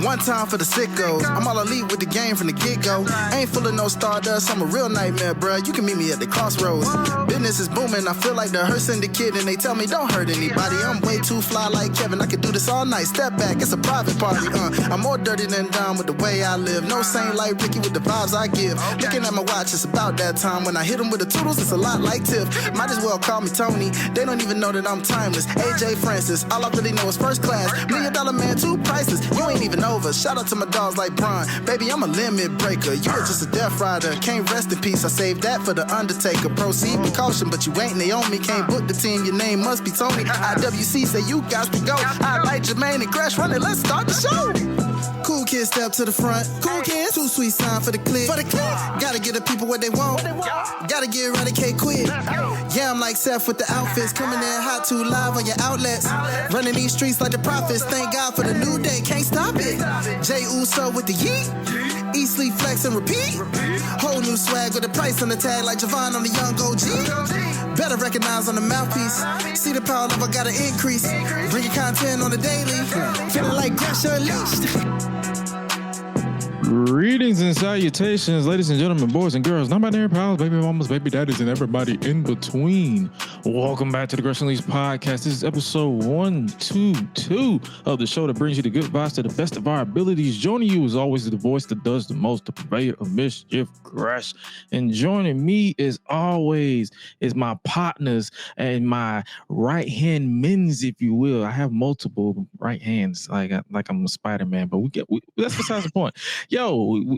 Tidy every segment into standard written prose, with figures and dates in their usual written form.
One time for the sickos. I'm all elite with the game from the get-go. Ain't full of no stardust, I'm a real nightmare, bruh. You can meet me at the crossroads. Business is booming, I feel like the Hearst Syndicate, and they tell me don't hurt anybody. I'm way too fly like Kevin, I could do this all night. Step back, it's a private party, I'm more dirty than dumb with the way I live. No saint like Ricky with the vibes I give. Looking at my watch, it's about that time. When I hit him with the toodles, it's a lot like Tiff. Might as well call me Tony, they don't even know that I'm timeless. AJ Francis, all I really know is first class. $1 Million Man, too priceless, you ain't even over. Shout out to my dogs like Bron. Baby, I'm a limit breaker. You are just a death rider. Can't rest in peace. I saved that for the Undertaker. Proceed with caution, but you ain't Naomi. Can't book the team. Your name must be Tony. IWC say you got to go. I like Jermaine and Gresh. Run it. Let's start the show. Cool kids step to the front. Cool kids. Too sweet sign for the click. Gotta give the people what they want. Gotta get eradicate quick. Yeah, I'm like Seth with the outfits. Coming in hot too live on your outlets. Running these streets like the prophets. Thank God for the new day. Can't stop it. Jey Uso with the yeet. Eat, sleep, flex, and repeat. Whole new swag with a price on the tag like Javon on the young OG. Better recognize on the mouthpiece. See the power level gotta increase. Bring your content on the daily. Feeling like Gresh unleashed. Greetings and salutations, ladies and gentlemen, boys and girls, non-binary pals, baby mamas, baby daddies, and everybody in between. Welcome back to the Gresh Unleashed podcast. This is episode 122 of the show that brings you the good vibes to the best of our abilities. Joining you as always is the voice that does the most, the purveyor of mischief, Gresh. And joining me as always is my partners and my right-hand men's, if you will. I have multiple right hands, like I'm a Spider-Man, but that's besides the point. Yo,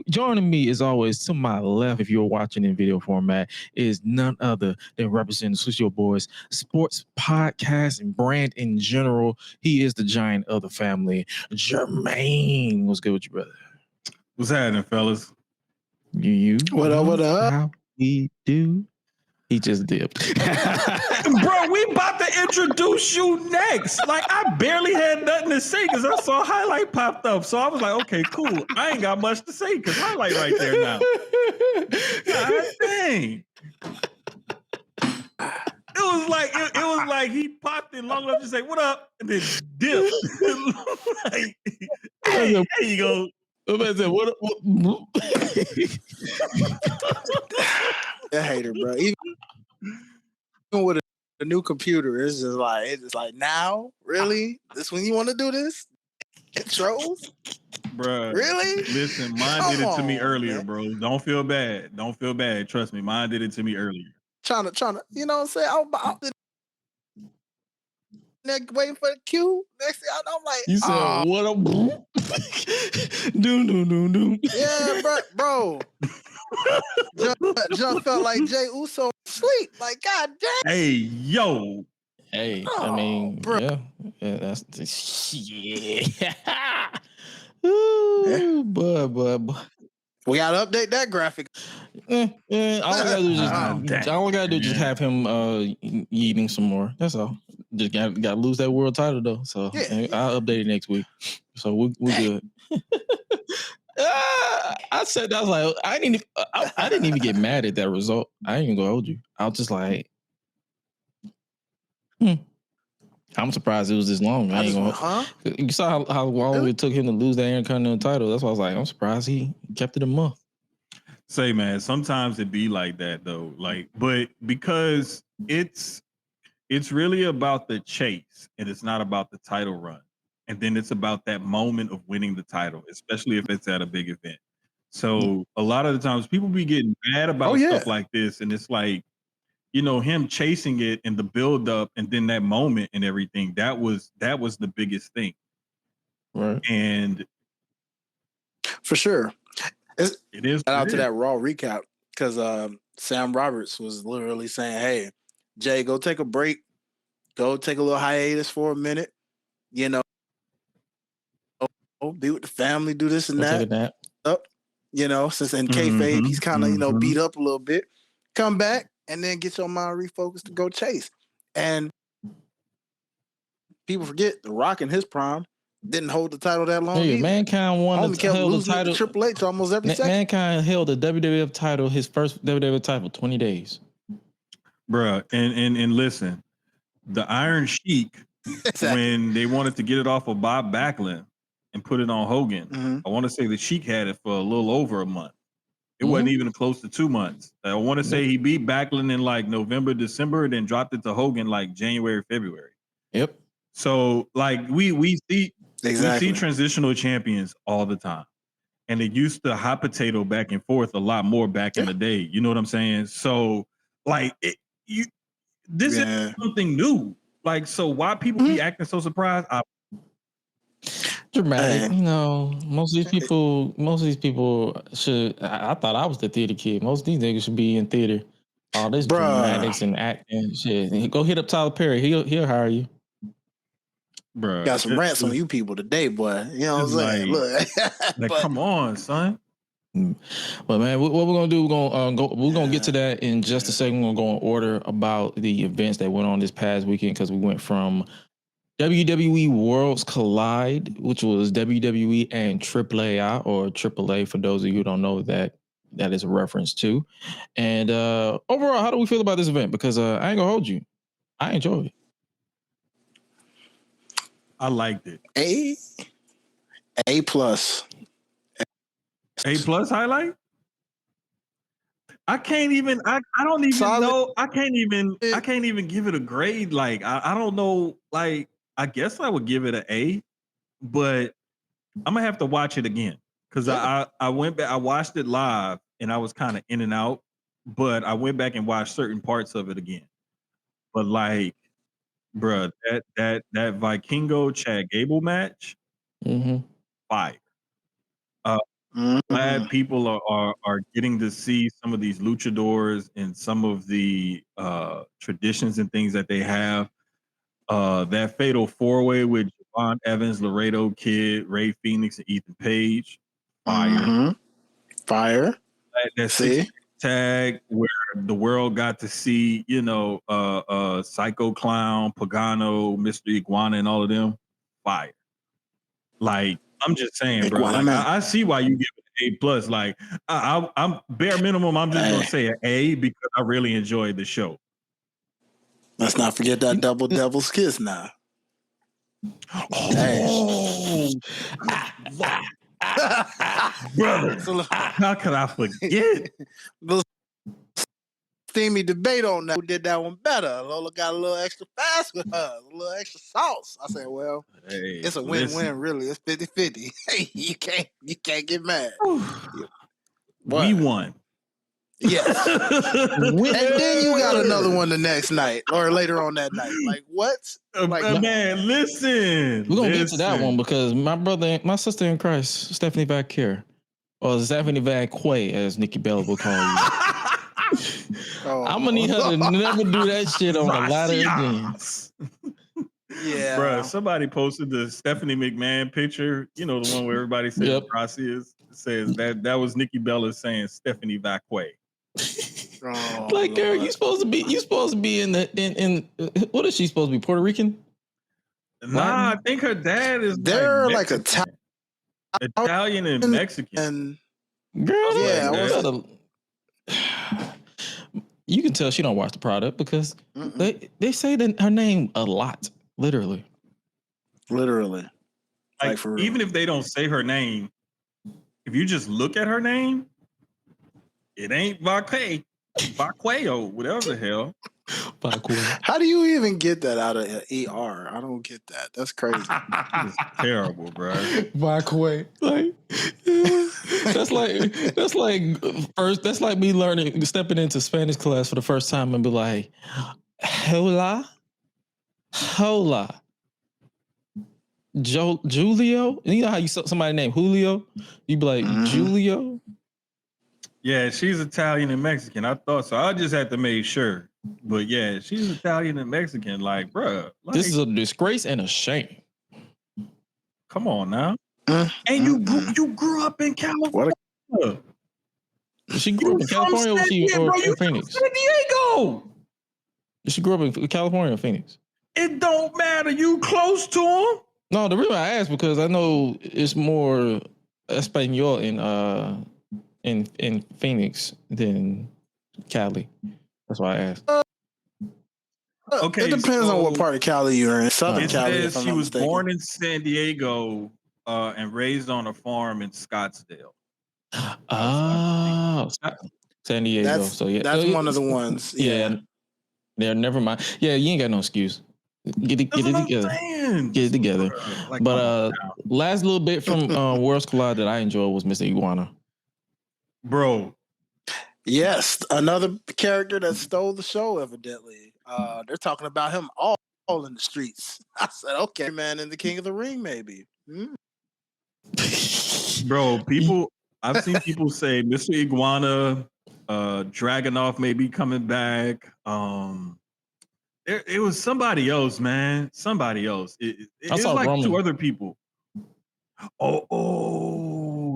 joining me as always to my left, if you're watching in video format, is none other than representing Sucio Boys sports podcast and brand in general. He is the giant of the family, Jermaine. What's good with you, brother? What's happening, fellas? You What up? How we do? He just dipped. Bro, we about to introduce you next. Like, I barely had nothing to say because I saw highlight popped up. So I was like, okay, cool. I ain't got much to say because highlight right there now. God dang. It was like he popped in long enough to say, what up? And then dipped. Like, hey, there you go. What? I hate her, bro. Even with a new computer, it's just like now, really? This when you want to do this? Controls? Bro, really? Listen, mine did it to me earlier, man. Bro. Don't feel bad. Don't feel bad. Trust me, mine did it to me earlier. Trying to, you know what I'm saying? I'm waiting for the cue. Next thing I'm like, you said, what up? do. Yeah, bro. Just felt like Jey Uso sleep. Like, God damn. Hey, yo. Hey, I mean, bro. Yeah, that's Ooh, boy. We gotta update that graphic. All I gotta do is just have him eating some more. That's all. Just gotta lose that world title though. So I'll update it next week. So we're good. I said I was like I didn't even get mad at that result. I ain't even gonna hold you. I was just like, I'm surprised it was this long. You saw how long it took him to lose that Intercontinental title. That's why I was like, I'm surprised he kept it a month. Say, man, sometimes it be like that though. Like, but because it's really about the chase and it's not about the title run. And then it's about that moment of winning the title, especially if it's at a big event. So a lot of the times people be getting mad about stuff like this. And it's like, you know, him chasing it and the build up and then that moment and everything, that was the biggest thing. Right. And for sure. It is. Shout out to is. that Raw recap because Sam Roberts was literally saying, hey, Jay, go take a break. Go take a little hiatus for a minute. You know, be with the family, do this and that. You know, since in kayfabe, he's kind of, beat up a little bit. Come back and then get your mind refocused to go chase. And people forget The Rock in his prime didn't hold the title that long. Hey, Mankind won the title. Triple H almost every second. Mankind held the WWF title, his first WWF title, 20 days. Bruh, and listen, the Iron Sheik, when they wanted to get it off of Bob Backlund, and put it on Hogan. Mm-hmm. I want to say the Sheik had it for a little over a month. It wasn't even close to 2 months. I want to say he beat Backlund in like November, December, then dropped it to Hogan like January, February. Yep. So like we see transitional champions all the time. And it used to hot potato back and forth a lot more back in the day. You know what I'm saying? So like this is something new. Like, so why people be acting so surprised? Dramatic, you know. Most of these people should. I thought I was the theater kid. Most of these niggas should be in theater. All this dramatics and acting shit. Go hit up Tyler Perry. He'll hire you. Bruh, got some rants on you people today, boy. You know what I'm saying? Look, like, come on, son. But man, what we're gonna do? We're gonna get to that in just a second. We're gonna go in order about the events that went on this past weekend because we went from WWE Worlds Collide, which was WWE and AAA or AAA for those of you who don't know that is a reference to. And overall, how do we feel about this event? Because I ain't gonna hold you, I enjoyed it. I liked it. A plus. A plus highlight? I can't even I don't even know. I can't even give it a grade. Like I don't know. Like I guess I would give it an A, but I'm gonna have to watch it again. Cause I went back, I watched it live and I was kind of in and out, but I went back and watched certain parts of it again. But like, bruh, that Vikingo Chad Gable match, fire. Glad people are getting to see some of these luchadors and some of the traditions and things that they have. That fatal 4-way with Javon Evans, Laredo Kid, Ray Phoenix, and Ethan Page, fire. Fire. That six tag where the world got to see, you know, Psycho Clown, Pagano, Mr. Iguana, and all of them, fire. Like, I'm just saying, bro. Like, I see why you give it an A plus. Like, I'm bare minimum. I'm just gonna say an A because I really enjoyed the show. Let's not forget that double devil's kiss now. Brother, how could I forget? Little steamy debate on that. Who did that one better? Lola got a little extra fast with her, a little extra sauce. I said, well, it's a win-win, really. It's 50-50. Hey, you can't get mad. We won. Yes. And then you got another one the next night or later on that night. Like, what? Like, man, listen. We're going to get to that one because my sister in Christ, Stephanie Vacquier, or Stephanie Vacquier, as Nikki Bella will call you. I'm going to need her to never do that shit on a ladder again. Yeah. Bro, somebody posted the Stephanie McMahon picture, you know, the one where everybody says Gracias. Says that was Nikki Bella saying Stephanie Vacquier. Like, girl, you supposed to be in what is she supposed to be? Puerto Rican? Nah, I think her dad is they're like Italian and Mexican. Girl, yeah, you can tell she don't watch the product because they say that her name a lot, literally. Like for even if they don't say her name, if you just look at her name, it ain't Vacqueo, whatever the hell. How do you even get that out of ER? I don't get that. That's crazy. It's terrible, bro. Vacqueo. That's like me stepping into Spanish class for the first time and be like, hola. Julio? You know how you somebody named Julio? You be like, Julio? Yeah, she's Italian and Mexican. I thought so. I just had to make sure. But yeah, she's Italian and Mexican. Like, bruh. Like, this is a disgrace and a shame. Come on now. And you grew up in California. She grew up in California or Phoenix? San Diego. She grew up in California or Phoenix? It don't matter. You close to him. No, the reason I asked because I know it's more Espanol in Phoenix than Cali. That's why I asked. Okay, it depends on what part of Cali you're in. Southern Cali. She was born in San Diego, and raised on a farm in Scottsdale. Oh, San Diego. That's one of the ones. Yeah. Never mind. Yeah, you ain't got no excuse. Get it together. Get it together. Like, but last little bit from Worlds Collide that I enjoyed was Mr. Iguana. Bro. Yes, another character that stole the show, evidently. They're talking about him all in the streets. I said, okay, man, in the King of the Ring, maybe. Bro, I've seen people say Mr. Iguana, Dragunov may be coming back. It was somebody else, man. Somebody else. It was like Roman. 2 other people.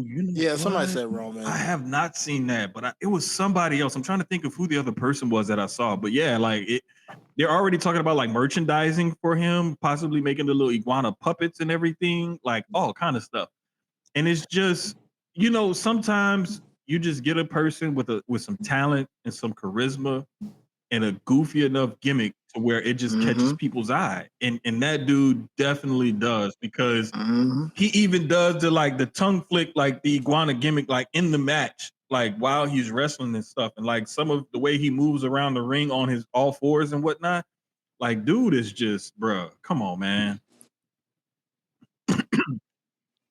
You know yeah, somebody said Roman. I have not seen that, but it was somebody else. I'm trying to think of who the other person was that I saw. But yeah, like they're already talking about like merchandising for him, possibly making the little iguana puppets and everything, like all kind of stuff. And it's just, sometimes you just get a person with some talent and some charisma and a goofy enough gimmick to where it just catches people's eye. And that dude definitely does, because he even does the tongue flick, like the iguana gimmick, like in the match, like while he's wrestling and stuff. And like some of the way he moves around the ring on his all fours and whatnot, like dude is just, bruh, come on, man.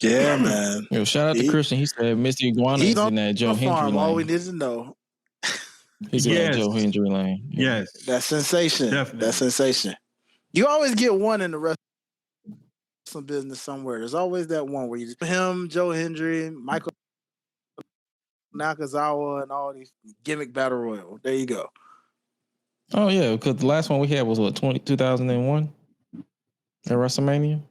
Yeah, man. Yo, shout out to Christian. He said Mr. Iguana is in that Joe Hendry lane. All we need to know. He's in that Joe Hendry lane. Yeah. Yes. That's sensation. Definitely. That's sensation. You always get one in the wrestling business somewhere. There's always that one where you just him, Joe Hendry, Michael Nakazawa, and all these gimmick battle royal. There you go. Oh, yeah, because the last one we had was 2001 at WrestleMania?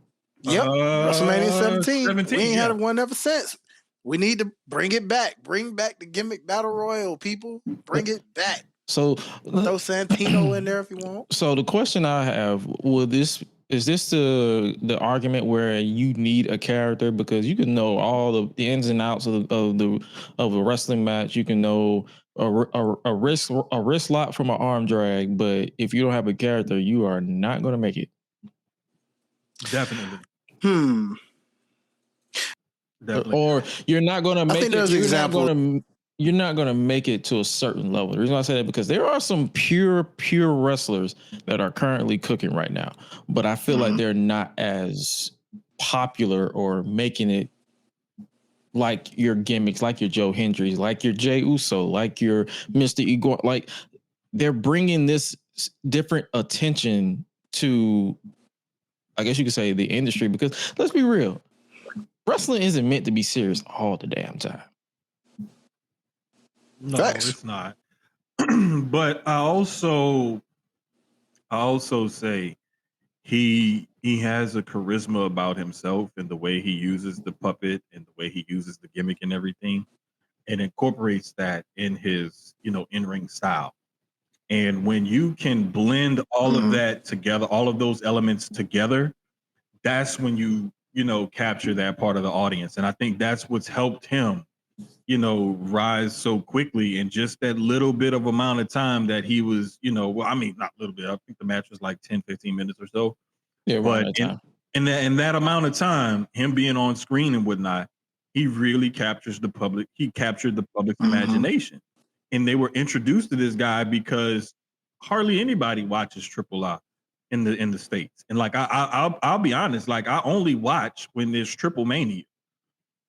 Yep, WrestleMania 17. We ain't had one ever since. We need to bring it back. Bring back the gimmick battle royal, people. Bring it back. So throw Santino in there if you want. So the question I have: is this the argument where you need a character, because you can know all the ins and outs of a wrestling match, you can know a wrist lock from an arm drag, but if you don't have a character, you are not going to make it. Definitely. Definitely. Or you're not going to make it. You're not going to make it to a certain level. The reason why I say that, because there are some pure wrestlers that are currently cooking right now, but I feel like they're not as popular or making it like your gimmicks, like your Joe Hendrys, like your Jey Uso, like your Mr. Igor. Like they're bringing this different attention to, I guess you could say, the industry, because let's be real. Wrestling isn't meant to be serious all the damn time. No, it's not. But I also say he has a charisma about himself, and the way he uses the puppet and the way he uses the gimmick and everything, and incorporates that in his, in-ring style. And when you can blend all of that together, all of those elements together, that's when you capture that part of the audience. And I think that's what's helped him rise so quickly in just that little bit of amount of time that he was, not a little bit. I think the match was like 10, 15 minutes or so. Yeah, but in that amount of time, him being on screen and whatnot, he really captures the public. He captured the public's imagination. And they were introduced to this guy because hardly anybody watches Triple I in the States. And like I'll be honest, like I only watch when there's Triple Mania.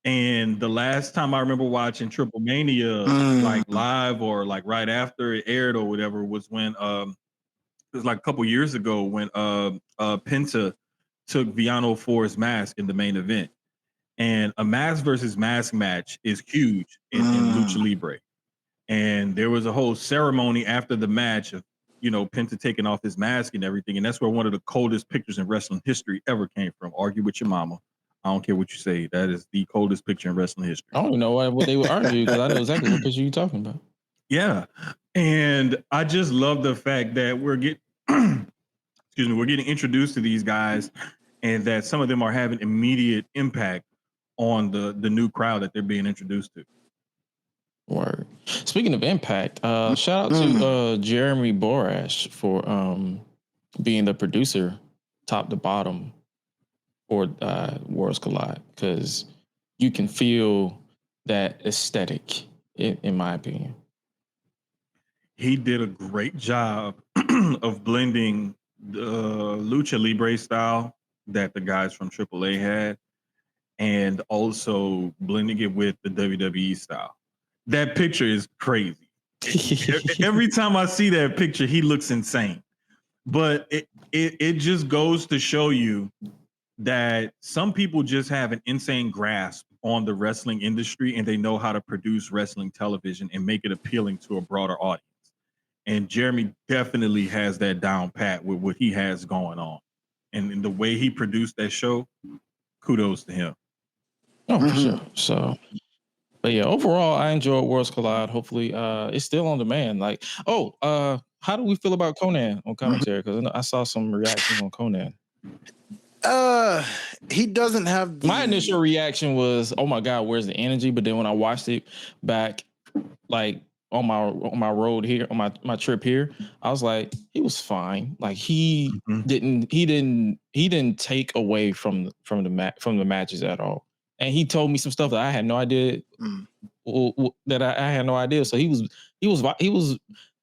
And the last time I remember watching Triple Mania like live or like right after it aired or whatever was when it was like a couple years ago when Penta took Viano for his mask in the main event. And a mask versus mask match is huge in Lucha Libre. And there was a whole ceremony after the match of Penta taking off his mask and everything. And that's where one of the coldest pictures in wrestling history ever came from. Argue with your mama. I don't care what you say. That is the coldest picture in wrestling history. I don't even know what they would argue, because I know exactly what picture you're talking about. Yeah. And I just love the fact that we're getting introduced to these guys, and that some of them are having immediate impact on the new crowd that they're being introduced to. Word. Speaking of impact, shout out to Jeremy Borash for being the producer, top to bottom, for Worlds Collide because you can feel that aesthetic, in my opinion. He did a great job of blending the Lucha Libre style that the guys from AAA had, and also blending it with the WWE style. That picture is crazy. Every time I see that picture, he looks insane. But it just goes to show you that some people just have an insane grasp on the wrestling industry, and they know how to produce wrestling television and make it appealing to a broader audience. And Jeremy definitely has that down pat with what he has going on. And in the way he produced that show, kudos to him. Oh, for sure. So, but yeah, overall, I enjoyed Worlds Collide. Hopefully, it's still on demand. Like, how do we feel about Conan on commentary? Because I saw some reactions on Conan. He doesn't have my initial reaction was, oh my God, where's the energy? But then when I watched it back, like on my road here, on my trip here, I was like, he was fine. Like he didn't take away from the matches at all. And he told me some stuff that I had no idea that I had no idea. So he was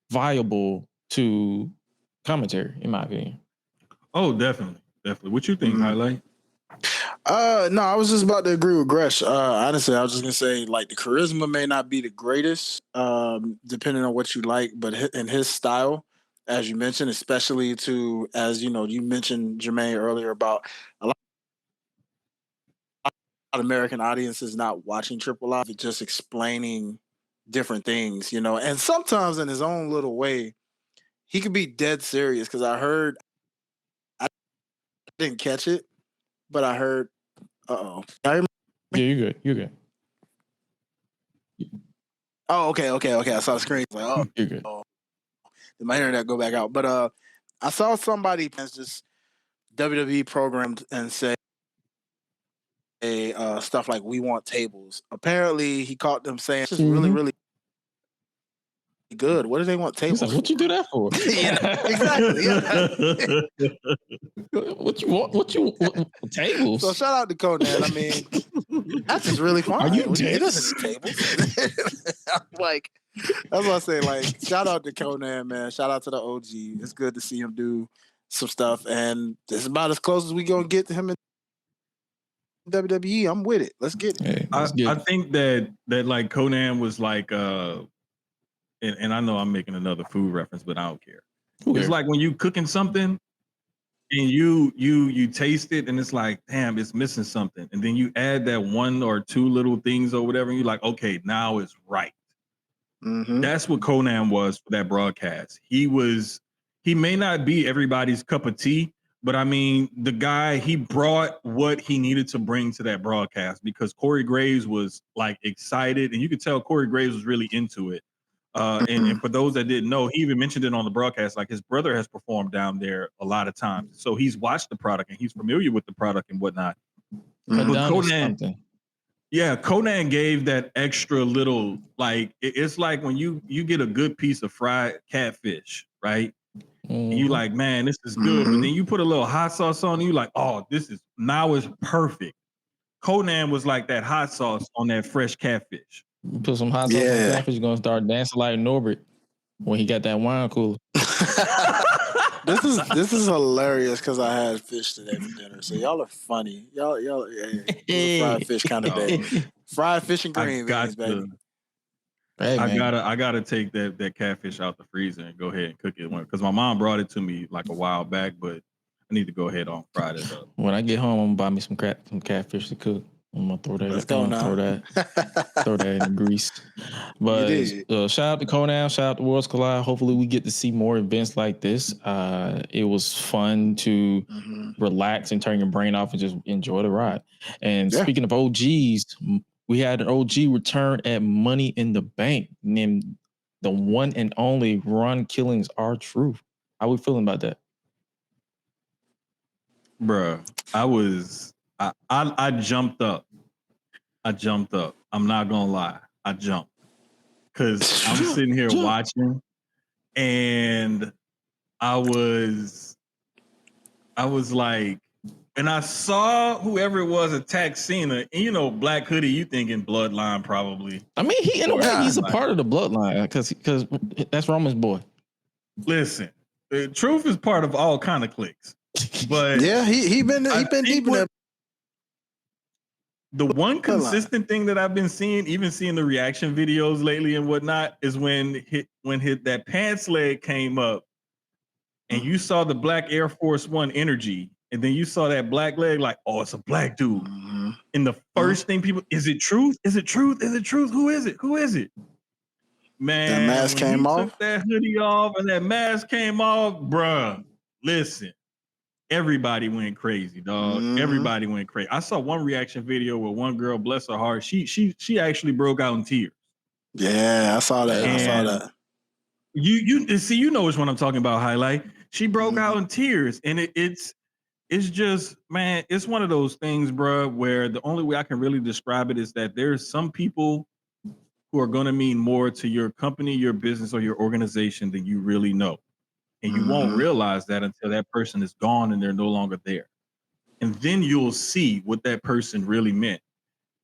viable to commentary, in my opinion. Oh, definitely. What you think, Highlight? No, I was just about to agree with Gresh. Honestly, I was just gonna say, like, the charisma may not be the greatest, depending on what you like, but in his style, as you mentioned, especially as you know, you mentioned, Jermaine, earlier about a lot of American audiences not watching Triple I, just explaining different things, and sometimes in his own little way, he could be dead serious. Because I didn't catch it, but I heard. Yeah, you're good. Oh, okay. I saw the screen. Like, oh, you're good. Did my internet go back out? But I saw somebody just WWE programmed and say stuff like, "We want tables." Apparently, he caught them saying, "This is really, really good. What do they want tables? Like, what you do that for?" Exactly. Yeah. What you want? Tables? So shout out to Conan. I mean, that's just really fun. Are you He doesn't need tables. Like, that's what I say. Like, shout out to Conan, man. Shout out to the OG. It's good to see him do some stuff, and it's about as close as we gonna get to him in WWE. I'm with it. Let's get it. Hey, I think that like Conan was like and I know I'm making another food reference, but I don't care. It's like when you cooking something and you taste it and it's like, damn, it's missing something. And then you add that one or two little things or whatever, and you're like, okay, now it's right. Mm-hmm. That's what Conan was for that broadcast. He may not be everybody's cup of tea, but I mean, the guy, he brought what he needed to bring to that broadcast, because Corey Graves was like excited, and you could tell Corey Graves was really into it. And for those that didn't know, he even mentioned it on the broadcast, like his brother has performed down there a lot of times. So he's watched the product and he's familiar with the product and whatnot. But Conan gave that extra little, like, it's like when you get a good piece of fried catfish, right? And you like, man, this is good. But then you put a little hot sauce on it, you like, oh, now it's perfect. Conan was like that hot sauce on that fresh catfish. You put some hot sauce on the catfish, you're gonna start dancing like Norbert when he got that wine cooler. This is hilarious because I had fish today for dinner. So y'all are funny. Y'all fried fish kind of day. Fried fish and green beans, baby. Hey, I gotta take that catfish out the freezer and go ahead and cook it, because my mom brought it to me like a while back, but I need to go ahead on Friday. When I get home, I'm gonna buy me some catfish to cook. I'm gonna throw that. Let's go now. Throw that in the grease. But shout out to Conan. Shout out to Worlds Collide. Hopefully, we get to see more events like this. It was fun to relax and turn your brain off and just enjoy the ride. And speaking of OGs, we had an OG return at Money in the Bank, named the one and only Ron Killings R-Truth. How we feeling about that? Bruh, I jumped up. I'm not gonna lie. I jumped. Because I'm sitting here watching, and I was like, And I saw whoever it was attack Cena. And, you know, Black Hoodie, you thinking Bloodline probably. I mean, in a way, he's a part of the Bloodline because that's Roman's boy. Listen, the Truth is part of all kind of cliques. But yeah, he been deep in that. The one consistent thing that I've been seeing, even seeing the reaction videos lately and whatnot, is when that pants leg came up and you saw the black Air Force One energy, and then you saw that black leg, like, oh, it's a black dude. Mm-hmm. And the first thing people, is it Truth? Is it Truth? Is it Truth? Who is it? Who is it? Man, that mask came off. Took that hoodie off and that mask came off, bruh. Listen. Everybody went crazy, dog. Mm-hmm. Everybody went crazy. I saw one reaction video where one girl, bless her heart, she actually broke out in tears. Yeah, I saw that. And I saw that. You see, you know which one I'm talking about, Highlight. She broke out in tears, and it's just, man, it's one of those things, bro, where the only way I can really describe it is that there's some people who are going to mean more to your company, your business, or your organization than you really know. And you won't realize that until that person is gone and they're no longer there. And then you'll see what that person really meant.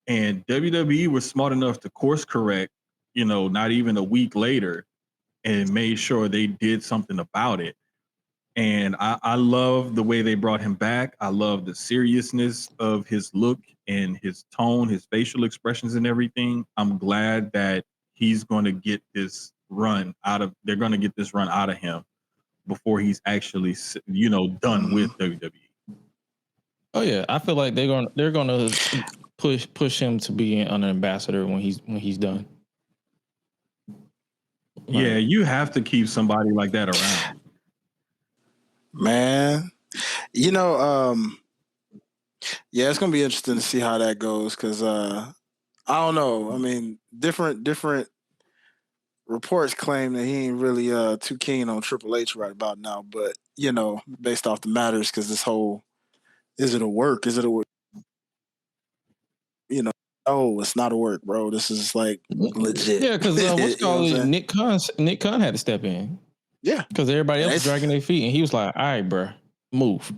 And WWE was smart enough to course correct, you know, not even a week later, and made sure they did something about it. And I love the way they brought him back. I love the seriousness of his look and his tone, his facial expressions and everything. I'm glad that he's going to get this run they're going to get this run out of him before he's actually, you know, done with WWE. Oh yeah, I feel like they're gonna push him to be an ambassador when he's done. Yeah, you have to keep somebody like that around. Man, you know, yeah, it's gonna be interesting to see how that goes because I don't know. I mean, different reports claim that he ain't really too keen on Triple H right about now, but you know, based off the matters, because this whole is it a work? You know, oh, it's not a work, bro. This is like legit. Yeah, because Nick Khan had to step in. Yeah, because everybody else was dragging their feet, and he was like, "All right, bro, move."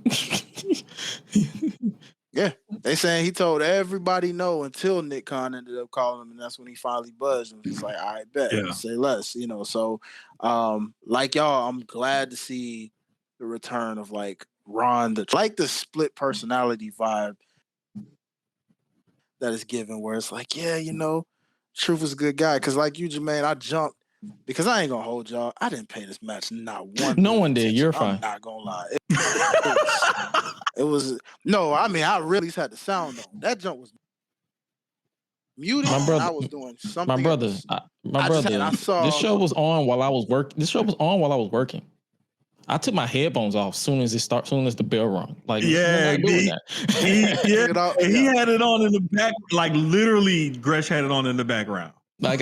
Yeah, they saying he told everybody no until Nick Khan ended up calling him, and that's when he finally buzzed and was like, "All right, bet, say less," you know. So, like y'all, I'm glad to see the return of like Ron, the split personality vibe that is given, where it's like, yeah, you know, Truth is a good guy, because like you, Jermaine, I jumped because I ain't gonna hold y'all. I didn't pay this match not one. No one did. You're fine. I'm not gonna lie. It was no. I mean, I really had the sound on. That jump was muted. My brother, I was doing something. My brother. This show was on while I was working. I took my headphones off soon as the bell rung. Like, he had it on in the back. Like literally, Gresh had it on in the background. And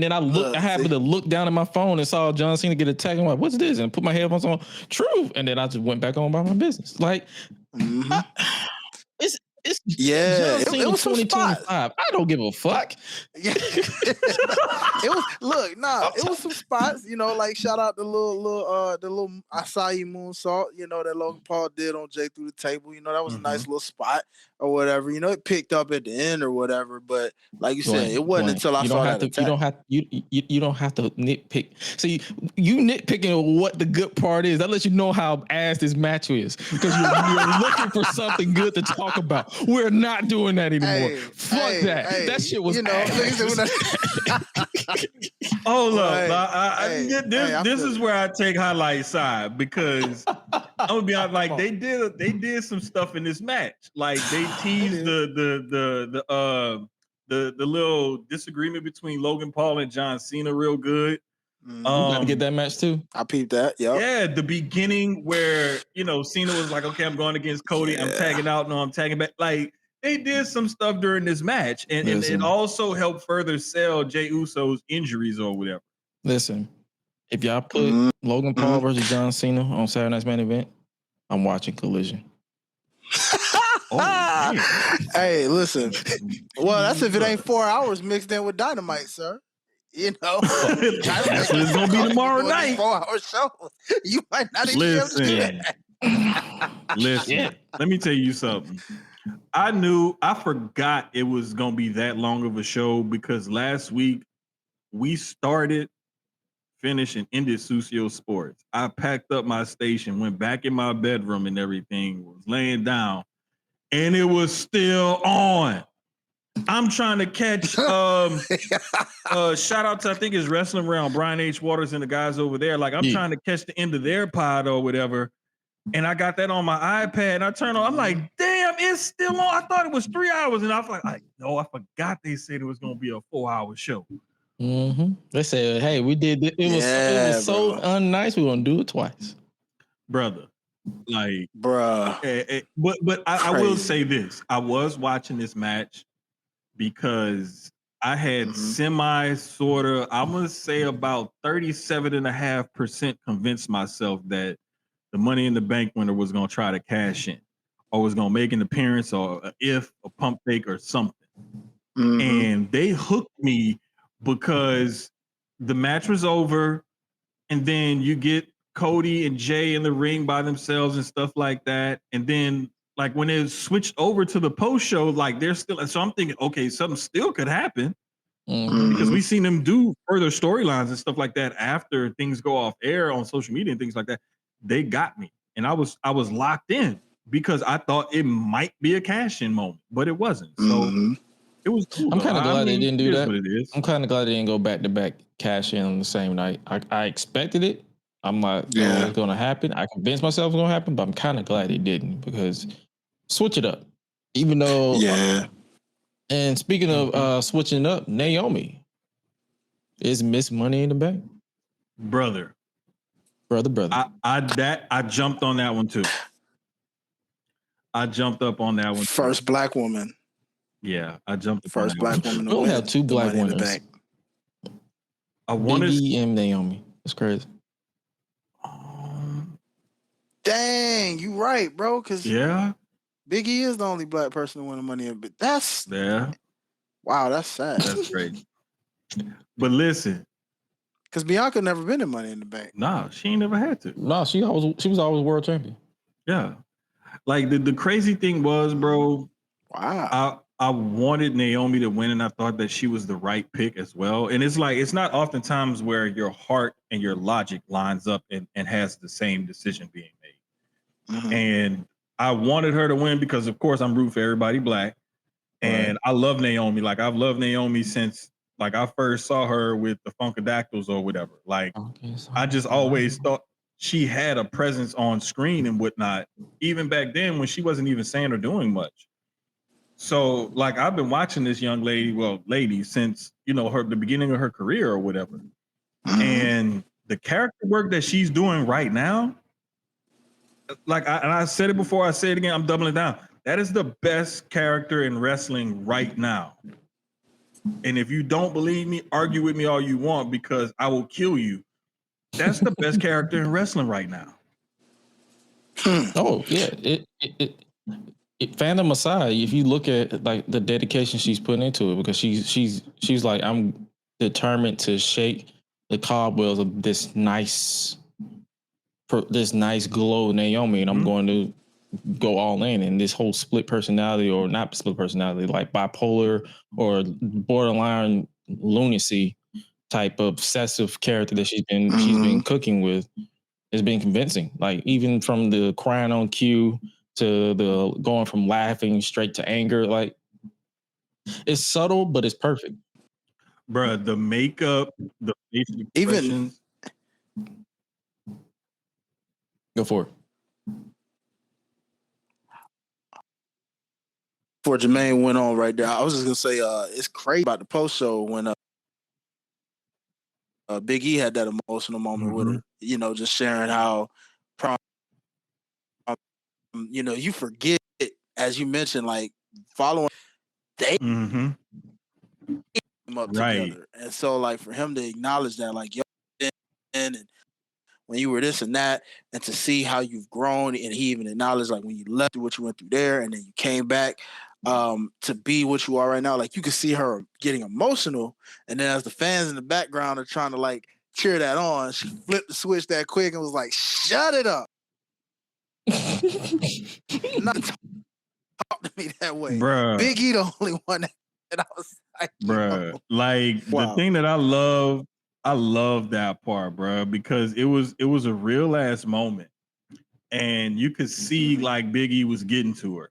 then I looked. I happened to look down at my phone and saw John Cena get attacked. I'm like, "What's this?" And put my headphones on. Truth. And then I just went back on about my business. Like, it's John Cena it was 2025. I don't give a fuck. Yeah. It was some spots. You know, like shout out the little acai moonsault. You know that Logan Paul did on Jey through the table. You know that was a nice little spot or whatever. You know it picked up at the end or whatever. But like you said, it wasn't until I saw that attack. You don't have to nitpick. See, you nitpicking what the good part is. That lets you know how ass this match is because you're looking for something good to talk about. We're not doing that anymore. Fuck that. That shit was Hold up. This is where I take Highlight side because I'm gonna be honest, like they did some stuff in this match. Like they teased the little disagreement between Logan Paul and John Cena real good. You gotta get that match too. I peeped that. Yeah, the beginning where Cena was like, "Okay, I'm going against Cody. I'm tagging out. No, I'm tagging back." Like they did some stuff during this match, and it also helped further sell Jey Uso's injuries or whatever. Listen, if y'all put Logan Paul versus John Cena on Saturday Night's Main Event, I'm watching Collision. Hey, listen. Well, that's if it ain't 4 hours mixed in with Dynamite, sir. You know, that's what it's gonna be tomorrow night. 4-hour show. You might not even be able to do that. Listen, let me tell you something. I forgot it was gonna be that long of a show because last week we started, finished, and ended Susio Sports. I packed up my station, went back in my bedroom and everything, was laying down, and it was still on. I'm trying to catch shout out to I think it's Wrestling Round, Brian H. Waters and the guys over there. Like I'm trying to catch the end of their pod or whatever. And I got that on my iPad and I turned on, I'm like, damn, it's still on. I thought it was 3 hours. And I was like, no, I forgot they said it was gonna be a 4-hour show. Mm-hmm. They said, hey, we did it. It was so unnice, we're gonna do it twice. Brother. Like, bruh. But I will say this. I was watching this match because I had semi sort of, I'm gonna say about 37.5% convinced myself that the Money in the Bank winner was gonna try to cash in, or was gonna make an appearance, or a pump fake or something. And they hooked me because the match was over, and then you get Cody and Jey in the ring by themselves and stuff like that. And then like when it switched over to the post show, like they're still, so I'm thinking, okay, something still could happen because we've seen them do further storylines and stuff like that after things go off air on social media and things like that. They got me, and I was locked in because I thought it might be a cash-in moment, but it wasn't. So it was cool. I'm kind of glad they didn't do that. What it is. I'm kind of glad they didn't go back to back cash in on the same night. I expected it. I'm like, it's going to happen. I convinced myself it's going to happen, but I'm kind of glad it didn't because switch it up. Even though, and speaking of switching up, Naomi is Miss Money in the Bank. Brother. I jumped on that one too. I jumped up on that one. First black woman. Yeah, I jumped. First black woman. We only have 2 black winners. Biggie and Naomi. That's crazy. Dang, you right, bro. Because Biggie is the only black person to win the Money in the Bank. That's wow, that's sad. That's great. But listen, because Bianca never been in Money in the Bank. Nah, she ain't never had to. No, she was always world champion. Yeah, like the crazy thing was, bro. Wow. I wanted Naomi to win, and I thought that she was the right pick as well. And it's like, it's not oftentimes where your heart and your logic lines up and has the same decision being made. And I wanted her to win because, of course, I'm rooting for everybody black. And I love Naomi. Like, I've loved Naomi since, like, I first saw her with the Funkadactyls or whatever. Like, I just always thought she had a presence on screen and whatnot, even back then when she wasn't even saying or doing much. So, like, I've been watching this young lady, since, the beginning of her career or whatever. And the character work that she's doing right now, like, I said it before, I say it again, I'm doubling down. That is the best character in wrestling right now. And if you don't believe me, argue with me all you want because I will kill you. That's the best character in wrestling right now. Oh, yeah. Fandom aside, if you look at like the dedication she's putting into it, because she's like, I'm determined to shake the cobwebs of this nice glow Naomi, and I'm going to go all in. And this whole split personality, or not split personality, like bipolar or borderline lunacy type of obsessive character that she's been cooking with, has been convincing. Like, even from the crying on cue to the going from laughing straight to anger, like, it's subtle, but it's perfect. Bruh, the makeup, the facial expressions. Go for it. Before Jermaine went on right there, I was just gonna say, it's crazy about the post show when Big E had that emotional moment with her. Just sharing how, you forget, as you mentioned, like, following they came up together, and so, like, for him to acknowledge that, like, yo, and when you were this and that, and to see how you've grown, and he even acknowledged, like, when you left through what you went through there, and then you came back to be what you are right now. Like, you could see her getting emotional, and then as the fans in the background are trying to, like, cheer that on, she flipped the switch that quick and was like, shut it up. Not talk to me that way. Bruh. Big E the only one that I was like, bruh. Like the thing that I love that part, bruh, because it was a real ass moment. And you could see like Big E was getting to her.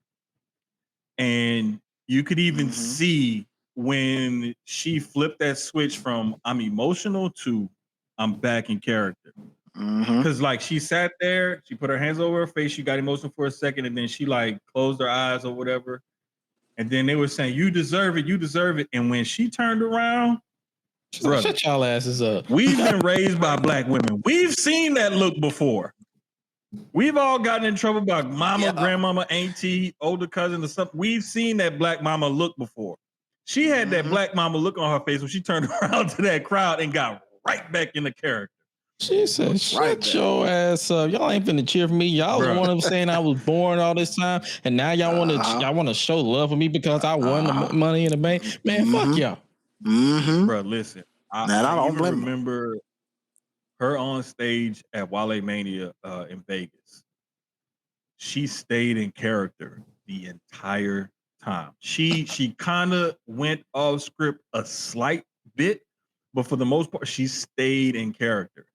And you could even see when she flipped that switch from I'm emotional to I'm back in character. Because like she sat there, she put her hands over her face, she got emotional for a second, and then she like closed her eyes or whatever. And then they were saying, you deserve it, you deserve it. And when she turned around, brother, shut y'all asses up. We've been raised by black women. We've seen that look before. We've all gotten in trouble by mama, grandmama, auntie, older cousin, or something. We've seen that black mama look before. She had that black mama look on her face when she turned around to that crowd and got right back in the character. She said, shut your ass up. Y'all ain't finna cheer for me. Y'all the one of them saying I was born all this time, and now y'all want to show love for me because I won the money in the bank. Man, fuck y'all. Bro, listen. I don't remember her on stage at Wale Mania in Vegas. She stayed in character the entire time. She kind of went off script a slight bit, but for the most part, she stayed in character.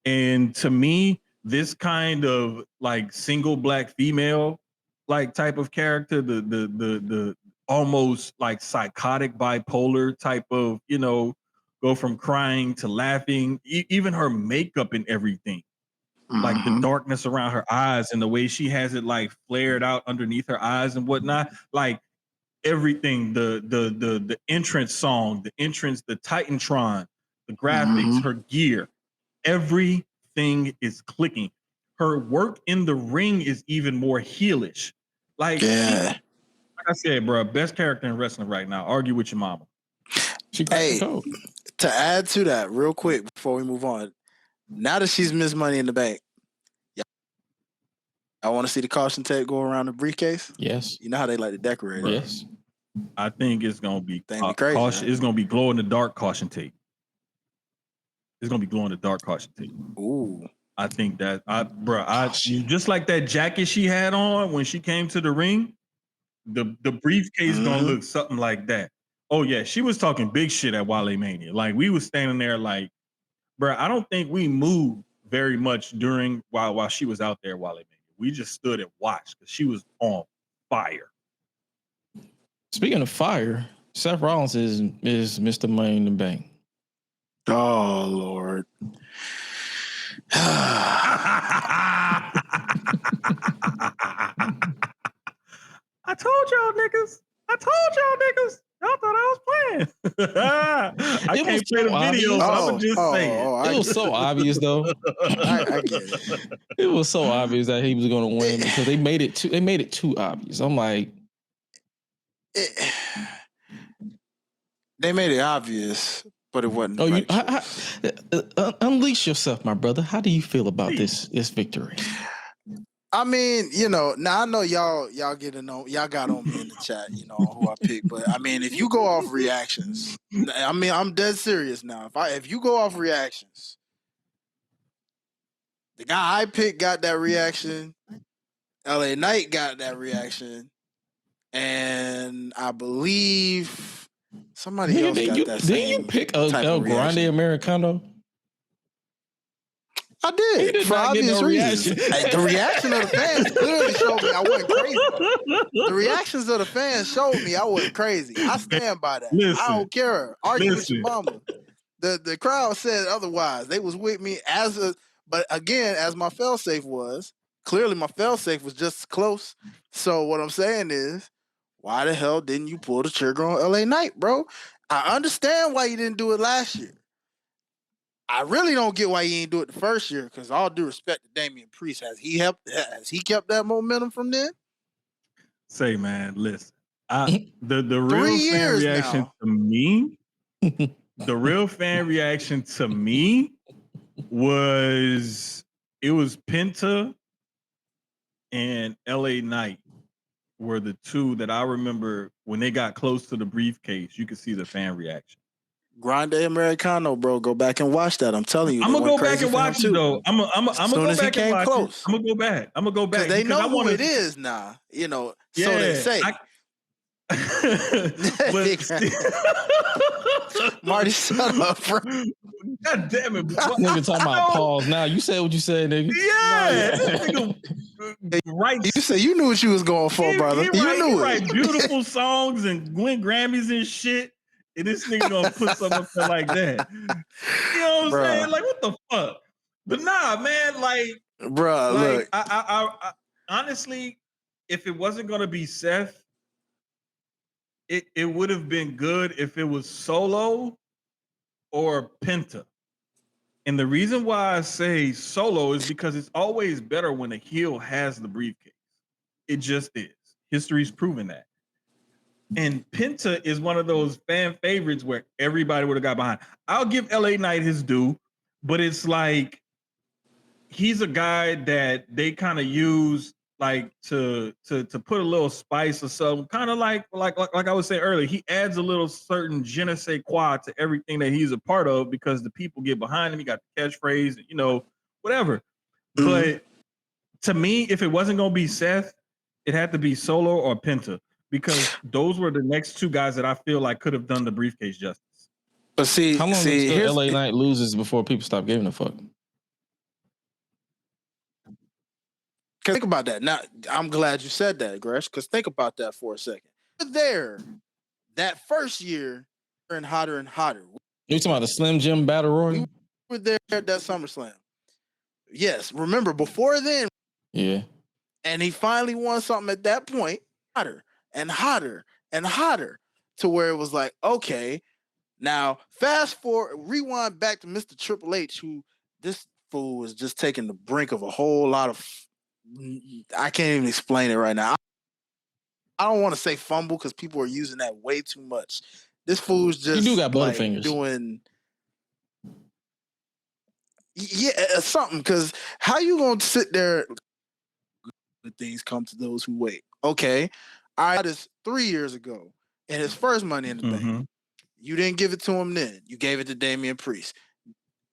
And to me, this kind of like single black female like type of character, the almost like psychotic bipolar type of, you know, go from crying to laughing, even her makeup and everything, like the darkness around her eyes and the way she has it like flared out underneath her eyes and whatnot, like everything, the entrance song, the entrance, the Titantron, the graphics, her gear, everything is clicking. Her work in the ring is even more heelish. Like, like I said, bro, best character in wrestling right now. Argue with your mama. Hey, to add to that real quick before we move on, now that she's Miss Money in the Bank, I want to see the caution tape go around the briefcase. Yes. You know how they like to decorate it. Yes. I think it's gonna be crazy. Caution, it's gonna be glow in the dark caution tape. It's gonna be glow in the dark caution tape. Ooh. I think that just like that jacket she had on when she came to the ring, the briefcase gonna look something like that. Oh yeah, she was talking big shit at Wale Mania. Like we was standing there like, bro, I don't think we moved very much during while she was out there at Wale Mania. We just stood and watched because she was on fire. Speaking of fire, Seth Rollins is Mr. Money in the Bank. Oh Lord. I told y'all niggas. Y'all thought I was playing. I can't play the video, so I'm just saying. It was so obvious, though. I get it. It was so obvious that he was going to win because they made it too obvious. I'm like, they made it obvious, but it wasn't. Unleash yourself, my brother. How do you feel about this victory? I mean, you know, now I know y'all got on me in the chat, you know, who I picked. But I mean, if you go off reactions, I mean, I'm dead serious now. If you go off reactions, the guy I picked got that reaction. LA Knight got that reaction, and I believe somebody else got that same. Didn't you pick El Grande Americano? I did for obvious reasons. The reaction of the fans clearly showed me I wasn't crazy. The reactions of the fans showed me I wasn't crazy. I stand by that. I don't care. Argue with your mama. The crowd said otherwise. They was with me but again, as my failsafe was, clearly my failsafe was just close. So what I'm saying is, why the hell didn't you pull the trigger on LA Knight, bro? I understand why you didn't do it last year. I really don't get why he ain't do it the first year, because all due respect to Damian Priest, has he kept that momentum from then? Say, man, listen. The real fan reaction to me, the real fan reaction to me was Penta and LA Knight were the two that I remember when they got close to the briefcase, you could see the fan reaction. Grande Americano, bro. Go back and watch that. I'm telling you. I'm gonna go back and watch it though. I'm gonna go back and watch it. I'm gonna go back. Because they know who it is now. You know, so they say. Marty, shut up, bro. God damn it. Nigga talking about pause now. You said what you said, nigga. Yeah. Right. You said you knew what you was going for, brother. You knew it. Write beautiful songs and win Grammys and shit. And this nigga gonna put something up there like that. You know what I'm saying? Like, what the fuck? But nah, man, like, bro, like, look. I honestly, if it wasn't gonna be Seth, it would have been good if it was Solo or Penta. And the reason why I say Solo is because it's always better when a heel has the briefcase. It just is. History's proven that. And Penta is one of those fan favorites where everybody would have got behind. I'll give LA Knight his due, but it's like he's a guy that they kind of use like to put a little spice or something. Kind of like I was saying earlier, he adds a little certain je ne sais quoi to everything that he's a part of because the people get behind him. He got the catchphrase, you know, whatever. Mm-hmm. But to me, if it wasn't gonna be Seth, it had to be Solo or Penta. Because those were the next two guys that I feel like could have done the briefcase justice. But see, how long until LA Knight loses before people stop giving a fuck? Think about that. Now, I'm glad you said that, Gresh, because think about that for a second. There, that first year, and hotter and hotter. You talking about the Slim Jim Battle Royal? We were there at that SummerSlam. Yes, remember, before then. Yeah. And he finally won something at that point. Hotter and hotter and hotter to where it was like, okay, now fast forward, rewind back to Mr. Triple H, who this fool was just taking the brink of a whole lot of, I can't even explain it right now. I don't want to say fumble because people are using that way too much. This fool's just you do got butterfingers doing, something. Because how you gonna sit there? Good things come to those who wait. Okay, I got this 3 years ago in his first Money in the Bank. You didn't give it to him then. You gave it to Damian Priest.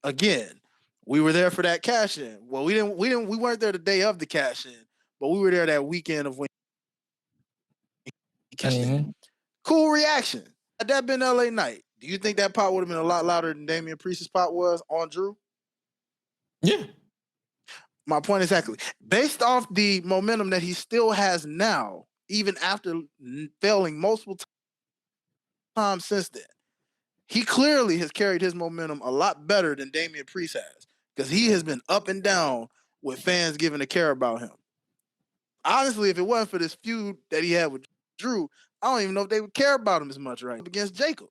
Again, we were there for that cash in. Well, we weren't there the day of the cash in, but we were there that weekend of when he cashed in. Cool reaction. Had that been LA Knight, do you think that pop would have been a lot louder than Damian Priest's pop was on Drew? Yeah. My point exactly. Based off the momentum that he still has now, even after failing multiple times since then, he clearly has carried his momentum a lot better than Damian Priest has, because he has been up and down with fans giving a care about him. Honestly, if it wasn't for this feud that he had with Drew, I don't even know if they would care about him as much right against Jacob.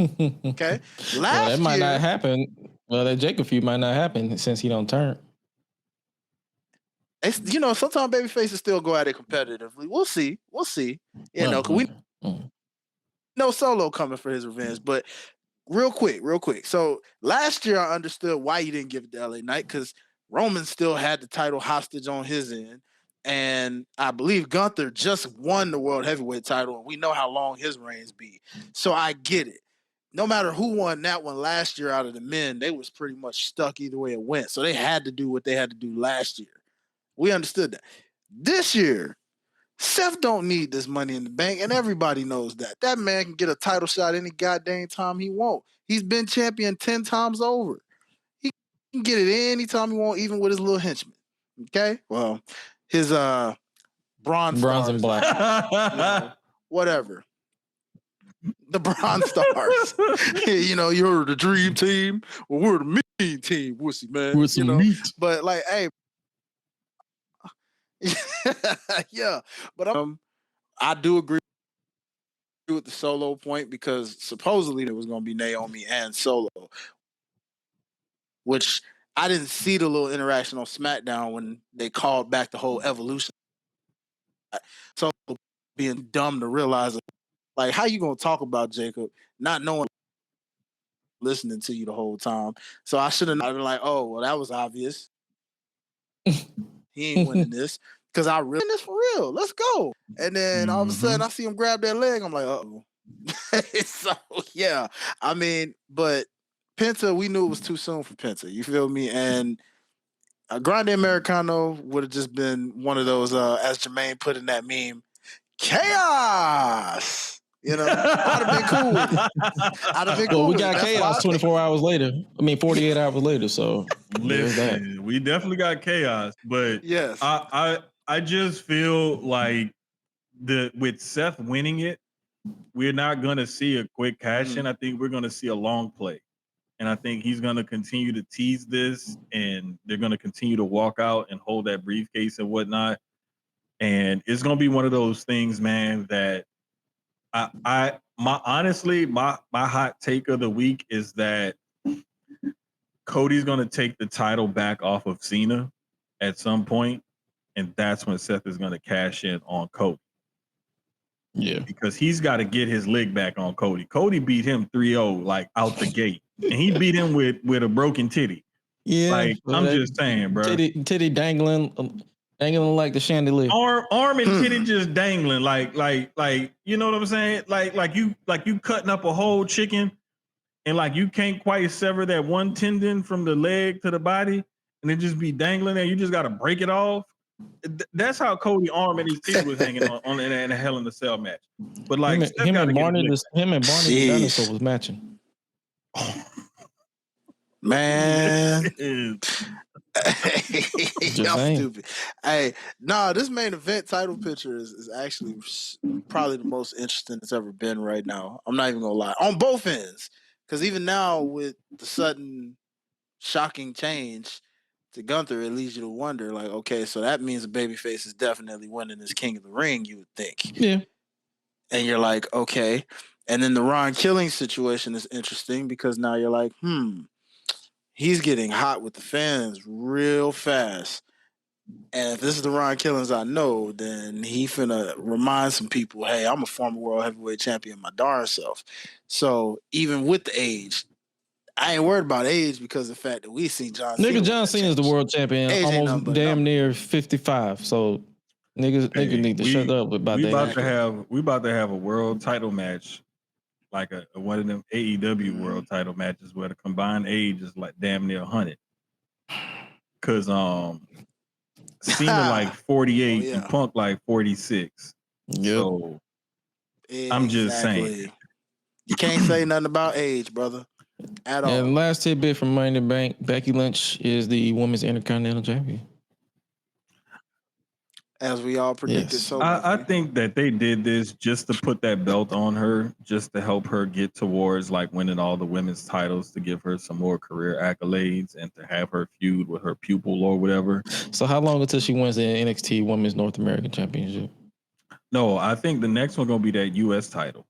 Okay, well, that might not happen. Well, that Jacob feud might not happen since he don't turn. It's, you know, sometimes baby faces still go at it competitively. We'll see. You know, because we know Solo coming for his revenge. But real quick. So last year I understood why you didn't give it to LA Knight, because Roman still had the title hostage on his end. And I believe Gunther just won the World Heavyweight title, and we know how long his reigns be. So I get it. No matter who won that one last year out of the men, they was pretty much stuck either way it went. So they had to do what they had to do last year. We understood that. This year, Seth don't need this Money in the Bank, and everybody knows that. That man can get a title shot any goddamn time he wants. He's been champion 10 times over. He can get it anytime he wants, even with his little henchman. Okay? Well, his bronze and black. You know, whatever. The Bronze Stars. You know, you're the dream team. Well, we're the mean team, wussy, man. With some meat. But like, hey. Yeah. But I do agree with the Solo point, because supposedly there was going to be Naomi and Solo, which I didn't see the little interaction on SmackDown when they called back the whole Evolution. So being dumb to realize, like, how you gonna talk about Jacob not knowing, listening to you the whole time? So I should have been like, oh, well, that was obvious. He ain't winning this, because I really this for real. Let's go. And then all of a sudden I see him grab that leg. I'm like, uh-oh. So yeah, I mean, but Penta, we knew it was too soon for Penta. You feel me? And a Grande Americano would have just been one of those, as Jermaine put in that meme, chaos. You know, I'd have been cool with it. I'd have been cool we with got it. That's chaos 24 hours later. 48 hours later. So listen, we definitely got chaos, but yes, I just feel like with Seth winning it, we're not gonna see a quick cash in. I think we're gonna see a long play. And I think he's going to continue to tease this, and they're going to continue to walk out and hold that briefcase and whatnot. And it's going to be one of those things, man, that my hot take of the week is that Cody's going to take the title back off of Cena at some point, and that's when Seth is going to cash in on Cody. Yeah. Because he's got to get his leg back on Cody. Cody beat him 3-0 like out the gate. And he beat him with a broken titty. Yeah. Like, I'm just saying, bro. Titty dangling like the chandelier. Arm and titty just dangling like you know what I'm saying? Like you cutting up a whole chicken and like you can't quite sever that one tendon from the leg to the body and it just be dangling there. You just gotta break it off. That's how Cody arm and his titty was hanging on in a Hell in a Cell match. But like him and Barney the dinosaur was matching. Man. Y'all stupid. Hey, this main event title picture is actually probably the most interesting it's ever been right now. I'm not even gonna lie. On both ends. Because even now with the sudden shocking change to Gunther, it leads you to wonder, like, okay, so that means the babyface is definitely winning this King of the Ring, you would think. Yeah. And you're like, okay. And then the Ron Killing situation is interesting because now you're like, he's getting hot with the fans real fast. And if this is the Ron Killings I know, then he finna remind some people, hey, I'm a former world heavyweight champion my darn self. So even with the age, I ain't worried about age because of the fact that we see John Cena. John Cena is the world champion, almost damn near 55. So niggas need to shut up about that. We about to have a world title match, like a one of them AEW world title matches where the combined age is like damn near 100. Cause Cena like 48 and Punk like 46. Yep. So I'm just saying. You can't say nothing about age, brother. At all. And last tidbit from Money in the Bank, Becky Lynch is the women's Intercontinental Champion. As we all predicted. Yes. I think that they did this just to put that belt on her, just to help her get towards like winning all the women's titles, to give her some more career accolades and to have her feud with her pupil or whatever. So how long until she wins the NXT Women's North American Championship? No, I think the next one gonna be that US title.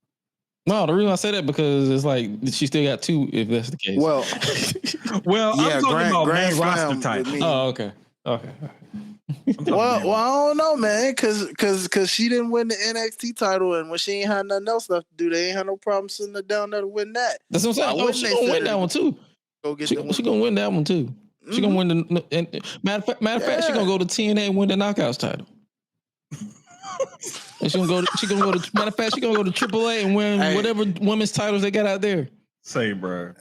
No, the reason I say that because it's like she still got two if that's the case. Well, I'm talking about main roster title. Oh, okay. Well, I don't know, man, because she didn't win the NXT title, and when she ain't had nothing else left to do, they ain't had no problem sitting her down there to win that. That's what I'm saying. She gonna win that one too. She gonna win that one too. She gonna win the. Matter of fact, she gonna go to TNA and win the Knockouts title. And she gonna go to. Matter of fact, she gonna go to AAA and win whatever women's titles they got out there. Say, bro.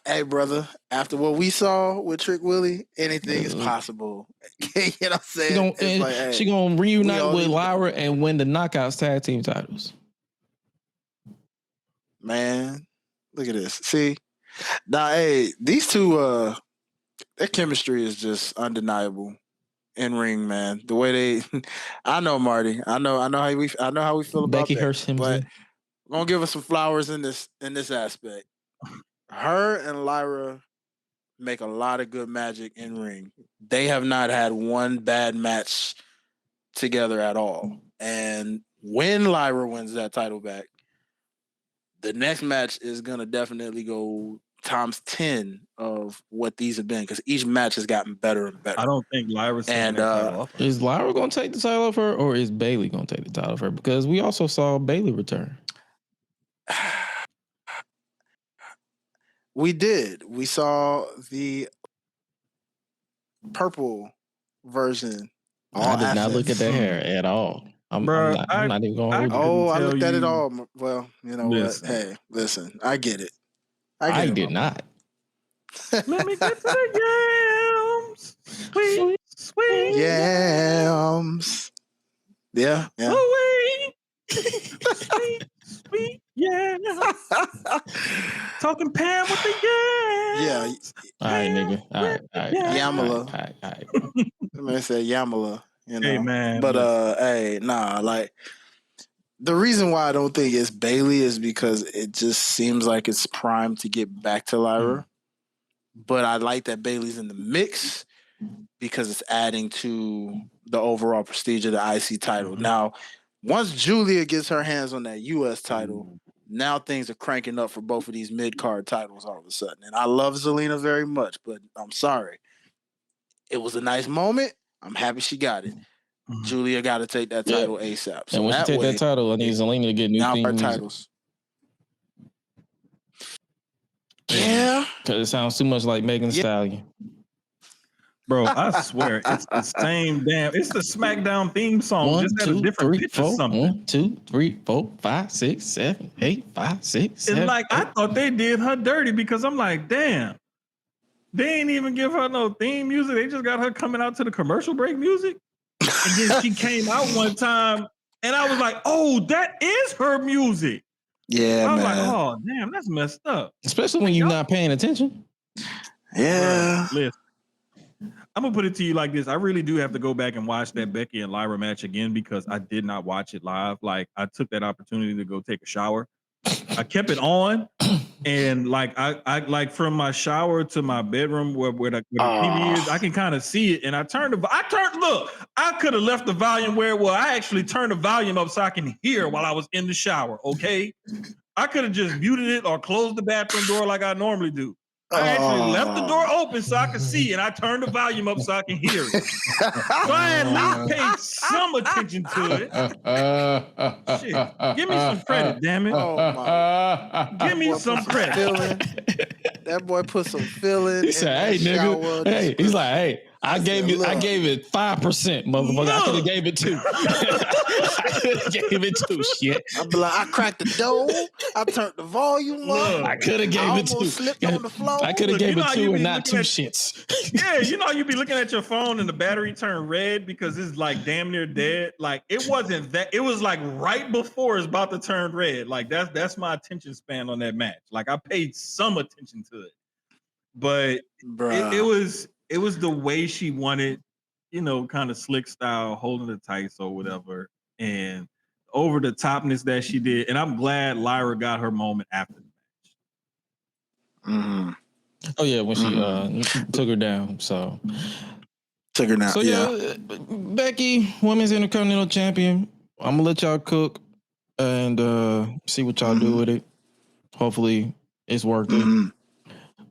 Hey, brother. After what we saw with Trick Willie, anything is possible. You know what I'm saying? She gonna reunite with Lyra and win the Knockouts tag team titles. Man, look at this. See, now, these two, their chemistry is just undeniable in ring, man. The way they, I know, Marty. I know how we feel about Becky Becky, Hurst, but we're gonna give her some flowers in this aspect. Her and Lyra make a lot of good magic in ring. They have not had one bad match together at all. And when Lyra wins that title back, the next match is gonna definitely go times 10 of what these have been, because each match has gotten better and better. I don't think Lyra's taking that title off. Is Lyra gonna take the title off her, or is Bayley gonna take the title off her? Because we also saw Bayley return. We did. We saw the purple version. I did not look at that hair at all. I'm not even going to Oh, I looked at it all. Well, you know what? Hey, listen, I get it. I did not. Let me get to the yams. Sweet yams. Yeah. Sweet yams. Talking Pam with the yams. All right, nigga. All right. Yamala. All right. I said Yamala, you know. Hey, man. But like the reason why I don't think it's Bailey is because it just seems like it's primed to get back to Lyra. But I like that Bailey's in the mix because it's adding to the overall prestige of the IC title. Now, once Julia gets her hands on that US title, now things are cranking up for both of these mid-card titles all of a sudden. And I love Zelina very much, but I'm sorry. It was a nice moment. I'm happy she got it. Julia got to take that title ASAP. So and when she take that title, I need Zelina to get new theme titles. Yeah. Because it sounds too much like Megan Thee Stallion. Bro, I swear, it's the same it's the SmackDown theme song, just at a different pitch or something. 1, 2, 3, 4, 5, 6, 7, 8, 5, 6, 7. It's like, I thought they did her dirty because I'm like, damn, they ain't even give her no theme music. They just got her coming out to the commercial break music. And then she came out one time and I was like, oh, that is her music. Yeah, I was like, oh, damn, that's messed up. Especially when you're not paying attention. Yeah. Listen, I'm going to put it to you like this. I really do have to go back and watch that Becky and Lyra match again because I did not watch it live. Like, I took that opportunity to go take a shower. I kept it on, and like I like from my shower to my bedroom where the TV is, I can kind of see it. And I could have left the volume where it was. I actually turned the volume up so I can hear while I was in the shower. Okay, I could have just muted it or closed the bathroom door like I normally do. I actually left the door open so I could see, and I turned the volume up so I can hear it. So I at least paid some attention to it. Shit. Give me some credit, damn it. Oh my. Give me some credit. That boy put some feeling. He said, hey, nigga. Hey, he's like, hey, I gave it 5%, motherfucker. I could have gave it 2. I could have gave it 2, shit. I'd be like, I cracked the door. I turned the volume up. I could have gave it 2. Slipped on the floor. I could have gave it 2 and not 2 shits. Yeah, you know, you be looking at your phone and the battery turned red because it's like damn near dead. Like it wasn't that. It was like right before it's about to turn red. Like that's my attention span on that match. Like I paid some attention to it, but it was the way she wanted, you know, kind of slick style, holding the tights or whatever, and over the topness that she did. And I'm glad Lyra got her moment after the match. Mm-hmm. Oh yeah, when she took her down. So took her down. So yeah, Becky, Women's Intercontinental Champion. I'm gonna let y'all cook and see what y'all do with it. Hopefully, it's worth it.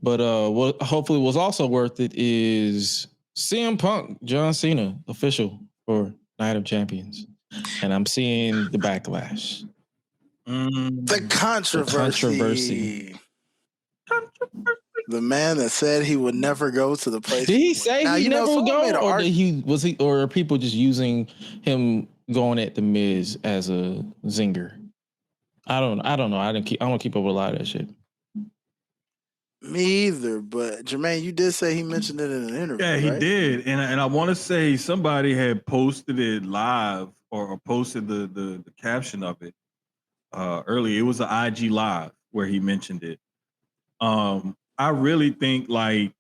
But what hopefully was also worth it is CM Punk, John Cena, official for Night of Champions, and I'm seeing the backlash. The controversy. The man that said he would never go to the place. Did he say he never would go, or are people just using him going at the Miz as a zinger? I don't know. I don't keep up with a lot of that shit. Me either, but Jermaine, you did say he mentioned it in an interview. Yeah, he right? did, and I want to say somebody had posted it live or posted the caption of it earlier. It was an IG live where he mentioned it. I really think, like,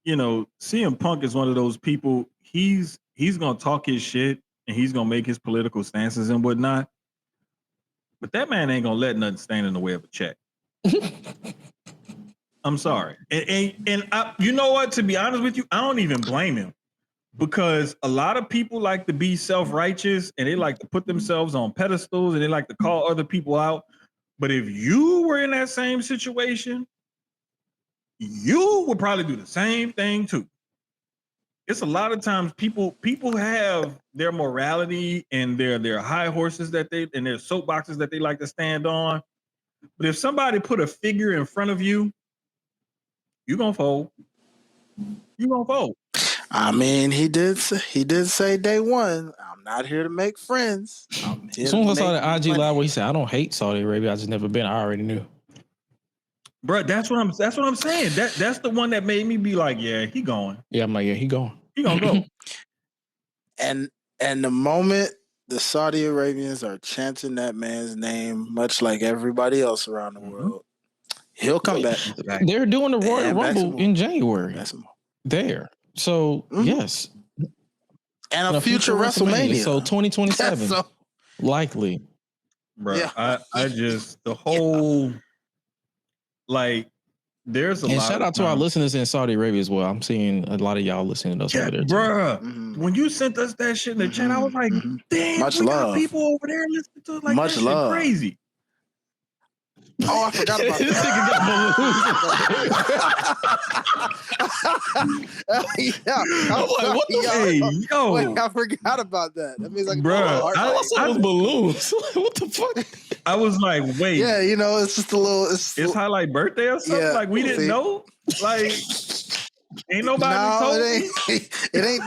you know, CM Punk is one of those people. He's gonna talk his shit and he's gonna make his political stances and whatnot. But that man ain't gonna let nothing stand in the way of a check. I'm sorry. And I, you know what? To be honest with you, I don't even blame him, because a lot of people like to be self-righteous and they like to put themselves on pedestals and they like to call other people out. But if you were in that same situation, you would probably do the same thing too. It's a lot of times people have their morality and their high horses and their soapboxes that they like to stand on. But if somebody put a figure in front of you, you're gonna fold. You're gonna fold. I mean, he did say day one, I'm not here to make friends. I'm here as soon to as I saw make the IG money. live where he said, "I don't hate Saudi Arabia. I just never been. I already knew." Bro, that's what I'm saying. That's the one that made me be like, yeah, he going. Yeah, I'm like, yeah, he going. He gonna go. And the moment the Saudi Arabians are chanting that man's name, much like everybody else around the world, he'll come back. They're doing the Royal Rumble in January. There. So, yes. And a future WrestleMania. So 2027. Likely. Bro, yeah. I just, the whole, like, there's a lot. And shout out to our listeners in Saudi Arabia as well. I'm seeing a lot of y'all listening to us over there. Bro, when you sent us that shit in the chat, I was like, damn, we got people over there listening to it. Like, that shit crazy. Oh, I forgot about that. Wait, I forgot about that. That means like, bro, I was balloons. What the fuck? I was like, wait. Yeah, you know, it's just a little. It's highlight birthday or something. Yeah, like we didn't know. Like, ain't nobody told me. It ain't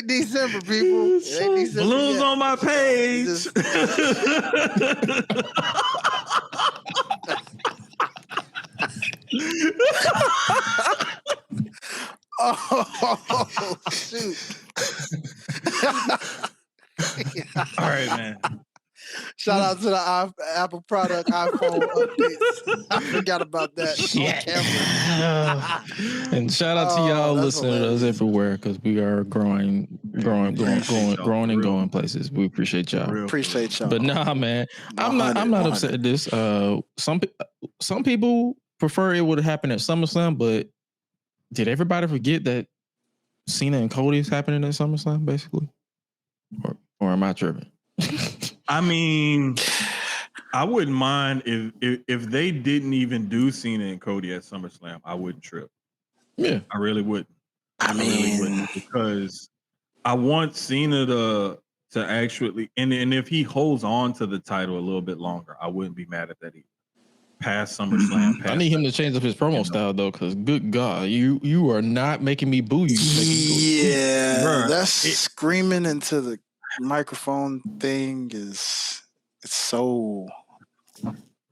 December, people. It ain't December balloons yet. on my page. Oh shoot! All right, man. Shout out to the Apple product iPhone updates. I forgot about that. And shout out to y'all listening to us everywhere because we are growing and going places. We appreciate y'all. Appreciate y'all. But nah, man, I'm not upset at this. Some people prefer it would have happened at SummerSlam, but did everybody forget that Cena and Cody is happening at SummerSlam, basically? Or am I tripping? I mean, I wouldn't mind if they didn't even do Cena and Cody at SummerSlam. I wouldn't trip. Yeah, I really wouldn't. I really wouldn't, because I want Cena to actually, and if he holds on to the title a little bit longer, I wouldn't be mad at that either. Past SummerSlam. I need him to change up his promo style though, because good God, you are not making me boo you. Yeah, bro, that's screaming into the microphone thing it's so.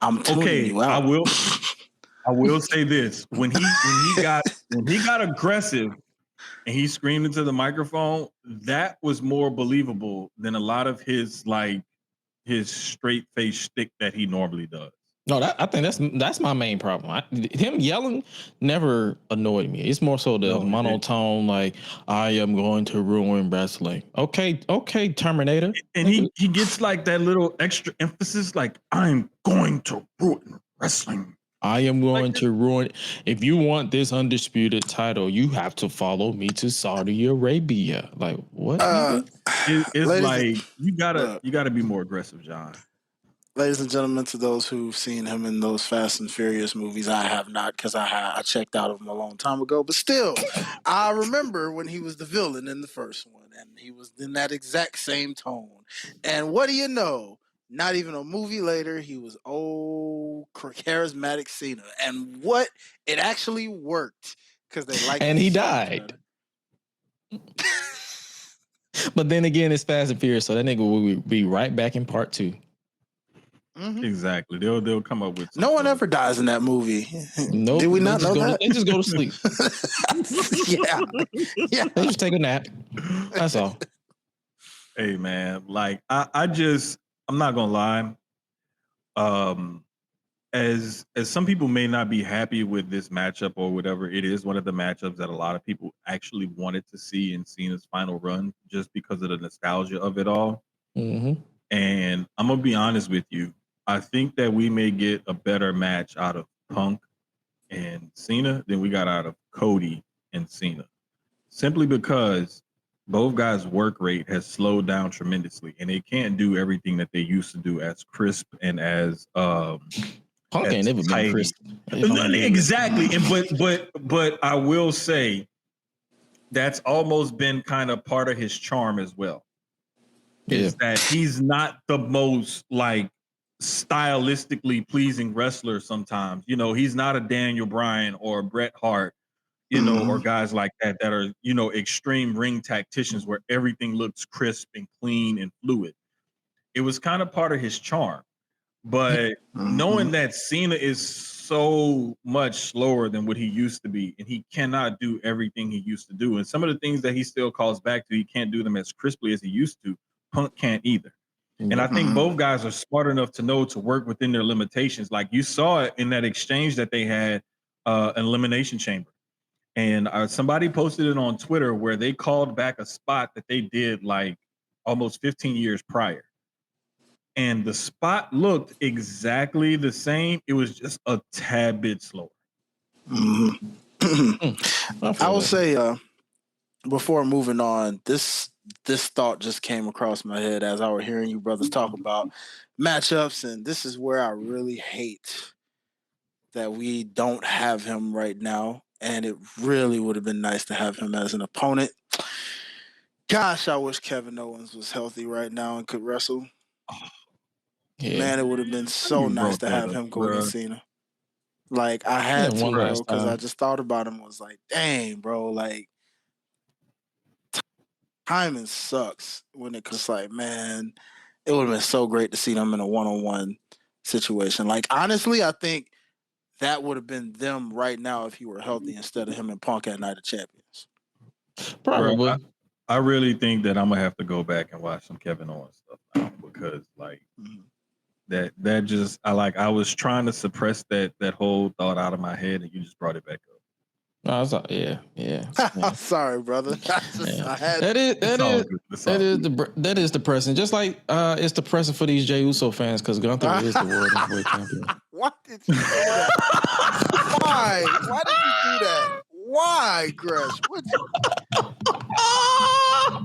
I'm tuning you out. I will say this: when he got aggressive and he screamed into the microphone, that was more believable than a lot of his straight face shtick that he normally does. No, I think that's my main problem. Him yelling never annoyed me. It's more so the monotone, like, I am going to ruin wrestling. Okay, Terminator. And he gets like that little extra emphasis, like, I'm going to ruin wrestling. I am going to ruin. If you want this undisputed title, you have to follow me to Saudi Arabia. Like, what? It's like you gotta be more aggressive, John. Ladies and gentlemen, to those who've seen him in those Fast and Furious movies, I have not, because I checked out of him a long time ago. But still, I remember when he was the villain in the first one, and he was in that exact same tone. And what do you know? Not even a movie later, he was charismatic Cena, and it actually worked because they liked. And he died. But then again, it's Fast and Furious, so that nigga will be right back in part 2. Mm-hmm. Exactly. They'll come up with. No one ever dies in that movie. Nope. Did we not know that? They just go to sleep. Yeah. They just take a nap. That's all. Hey man, like I'm not gonna lie. As some people may not be happy with this matchup or whatever, it is one of the matchups that a lot of people actually wanted to see in Cena's final run, just because of the nostalgia of it all. Mm-hmm. And I'm gonna be honest with you. I think that we may get a better match out of Punk and Cena than we got out of Cody and Cena. Simply because both guys' work rate has slowed down tremendously, and they can't do everything that they used to do as crisp and as Punk ain't never been crisp. Exactly. And but I will say that's almost been kind of part of his charm as well. Is that he's not the most like stylistically pleasing wrestler sometimes. You know, he's not a Daniel Bryan or a Bret Hart you know, or guys like that are, you know, extreme ring tacticians where everything looks crisp and clean and fluid. It was kind of part of his charm. But knowing that Cena is so much slower than what he used to be, and he cannot do everything he used to do, and some of the things that he still calls back to, he can't do them as crisply as he used to. Punk can't either. And I think both guys are smart enough to know to work within their limitations. Like you saw it in that exchange that they had, an Elimination Chamber. And somebody posted it on Twitter where they called back a spot that they did like almost 15 years prior. And the spot looked exactly the same. It was just a tad bit slower. I will say, before moving on, this thought just came across my head as I was hearing you brothers talk about matchups, and this is where I really hate that we don't have him right now, and it really would have been nice to have him as an opponent. Gosh, I wish Kevin Owens was healthy right now and could wrestle. Yeah. Man, it would have been so nice to have him go against Cena. Like, I had to, bro, because I just thought about him. Was like, dang, bro, like, timing sucks when it comes like, man, it would have been so great to see them in a one-on-one situation. Like, honestly, I think that would have been them right now if he were healthy instead of him and Punk at Night of Champions. Probably. Bro, I really think that I'm gonna have to go back and watch some Kevin Owens stuff now because, like, that just I was trying to suppress that whole thought out of my head, and you just brought it back up. No, yeah. I'm sorry, brother. That is depressing. Just like it's depressing for these Jey Uso fans because Gunther is the world heavyweight champion. Why did you do that? Why? Why did you do that? Why, Gresh?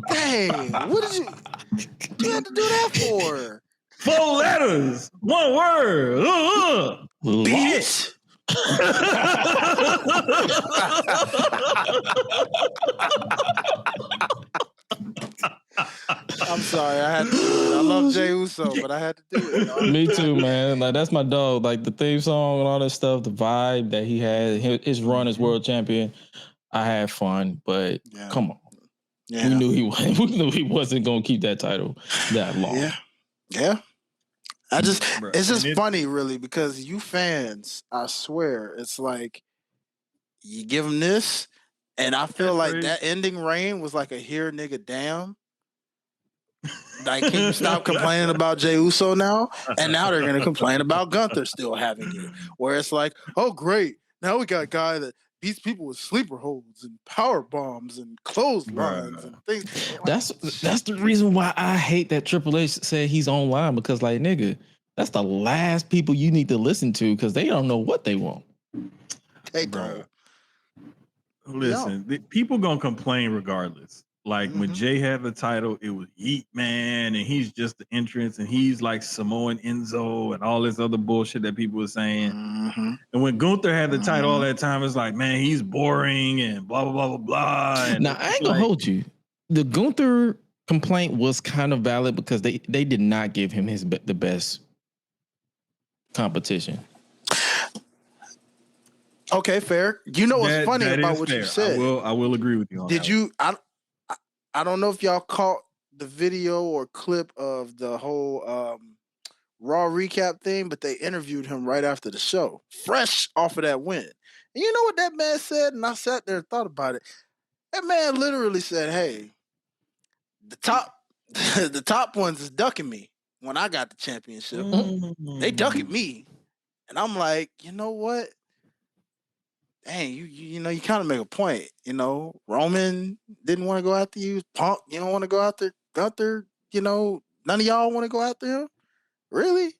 Dang, what did you had to do that for? 4 letters, 1 word. Bitch. I'm sorry, I had to do it. I love Jey Uso, but I had to do it. Y'all. Me too, man. Like, that's my dog. Like, the theme song and all that stuff, the vibe that he had, his run as world champion. I had fun, but come on. Yeah. We knew he wasn't gonna keep that title that long. Yeah. It's just funny, really, because you fans, I swear, it's like you give them this, and I feel like that ending reign was like a here nigga damn. Like, can you stop complaining about Jey Uso now? And now they're gonna complain about Gunther still having it, where it's like, oh great, now we got a guy that beats people with sleeper holds and power bombs and clotheslines and things. That's the reason why I hate that Triple H said he's online, because, like, nigga, that's the last people you need to listen to because they don't know what they want. They don't. Listen, people gonna complain regardless. Like when Jey had the title, it was Yeet Man, and he's just the entrance, and he's like Samoan Enzo and all this other bullshit that people were saying. And when Gunther had the title all that time, it's like, man, he's boring and blah blah blah blah blah. And now I ain't gonna hold you. The Gunther complaint was kind of valid because they did not give him the best competition. Okay, fair. You know what's funny about what you said? I will agree with you on that. Did you? I don't know if y'all caught the video or clip of the whole Raw recap thing, but they interviewed him right after the show, fresh off of that win. And you know what that man said? And I sat there and thought about it. That man literally said, "Hey, the top ones is ducking me when I got the championship. They ducking me." And I'm like, you know what? Dang, you know, you kind of make a point. You know, Roman didn't want to go after you. Punk, you don't want to go after Gunther. You know, none of y'all want to go after him. Really?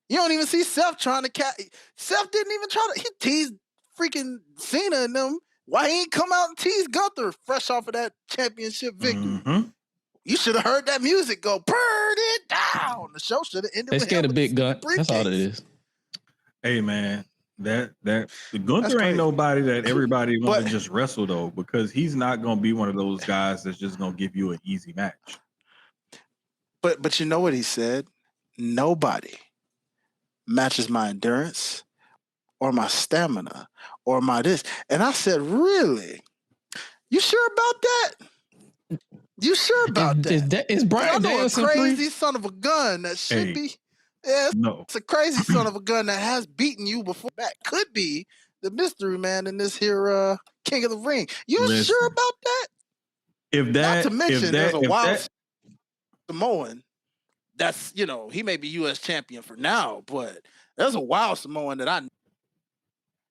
You don't even see Seth trying to Seth didn't even try to. He teased freaking Cena and them. Why he ain't come out and tease Gunther fresh off of that championship victory? You should have heard that music go, burn it down. The show should have ended with scared a big gun. That's all it is. Hey, man. The Gunther ain't nobody that everybody wants to just wrestle though, because he's not gonna be one of those guys that's just gonna give you an easy match. But you know what he said? Nobody matches my endurance or my stamina or am I this? And I said, really? You sure about that? You sure about that? Is Brian Danielson a crazy free? son of a gun that should be. Yeah, it's a crazy son of a gun that has beaten you before. That could be the mystery man in this here King of the Ring. You sure about that? Not to mention, there's a wild Samoan. That's, he may be U.S. champion for now, but there's a wild Samoan that I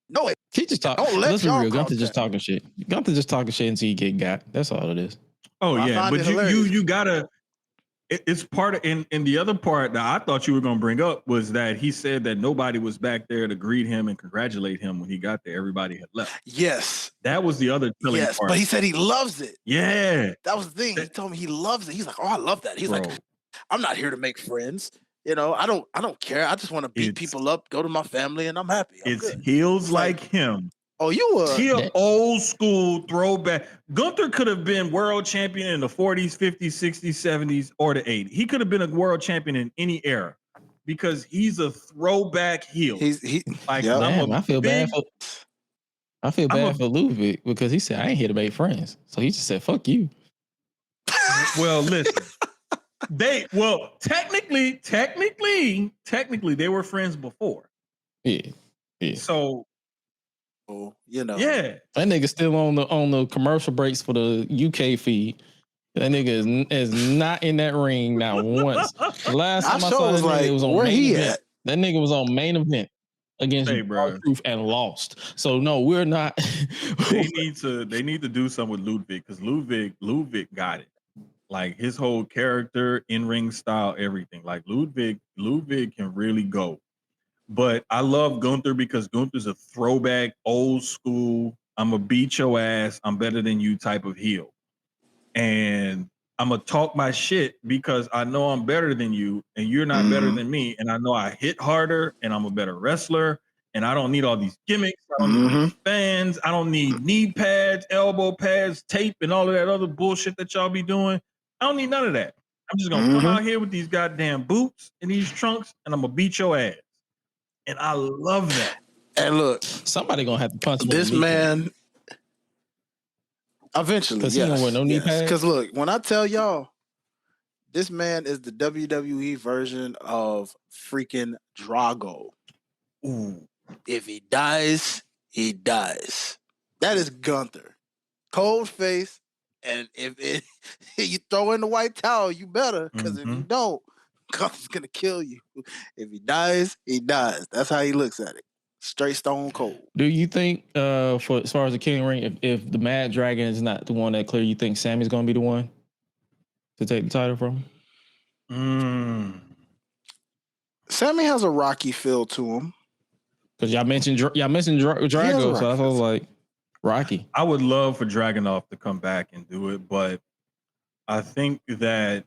know. He just talking. Let's be real. Gunther just talking shit. Gunther just talking shit until you get got. That's all it is. Oh yeah, but you gotta. It's part of, and the other part that I thought you were going to bring up was that he said that nobody was back there to greet him and congratulate him when he got there. Everybody had left. Yes. That was the other part. But he said he loves it. Yeah. That was the thing. He told me he loves it. He's like, oh, I love that. He's like, I'm not here to make friends. I don't care. I just want to beat people up, go to my family, and I'm happy. It's heels like him. Oh, you were. He an old school throwback. Gunther could have been world champion in the 40s, 50s, 60s, 70s, or the 80s. He could have been a world champion in any era because he's a throwback heel. I feel bad for Ludwig because he said I ain't here to make friends. So he just said, fuck you. Well, listen. Technically, they were friends before. Yeah. So yeah, that nigga still on the commercial breaks for the UK feed. That nigga is not in that ring now once. The last time I saw that nigga, it was on where main he event. at? That nigga was on main event against Truth and lost. So no, we're not. They need to do something with Ludwig because Ludwig got it. Like his whole character, in-ring style, everything. Like Ludwig can really go. But I love Gunther because Gunther's a throwback, old school, I'm going to beat your ass, I'm better than you type of heel. And I'm going to talk my shit because I know I'm better than you and you're not better than me. And I know I hit harder and I'm a better wrestler. And I don't need all these gimmicks. I don't need fans. I don't need knee pads, elbow pads, tape, and all of that other bullshit that y'all be doing. I don't need none of that. I'm just going to come out here with these goddamn boots and these trunks and I'm going to beat your ass. And I love that. And look, somebody gonna have to punch this man. Eventually, because he don't wear no knee pads. Because look, when I tell y'all, this man is the WWE version of freaking Drago. Ooh. If he dies, he dies. That is Gunther. Cold face, and if you throw in the white towel, you better. Because if you don't, Gunther's gonna kill you. If he dies, he dies. That's how he looks at it. Straight stone cold. Do you think, for as far as the King Ring, if the Mad Dragon is not the one that clear, you think Sammy's gonna be the one to take the title from him? Sammy has a Rocky feel to him. Because y'all mentioned Drago, so I was like, Rocky. I would love for Dragunov to come back and do it, but I think that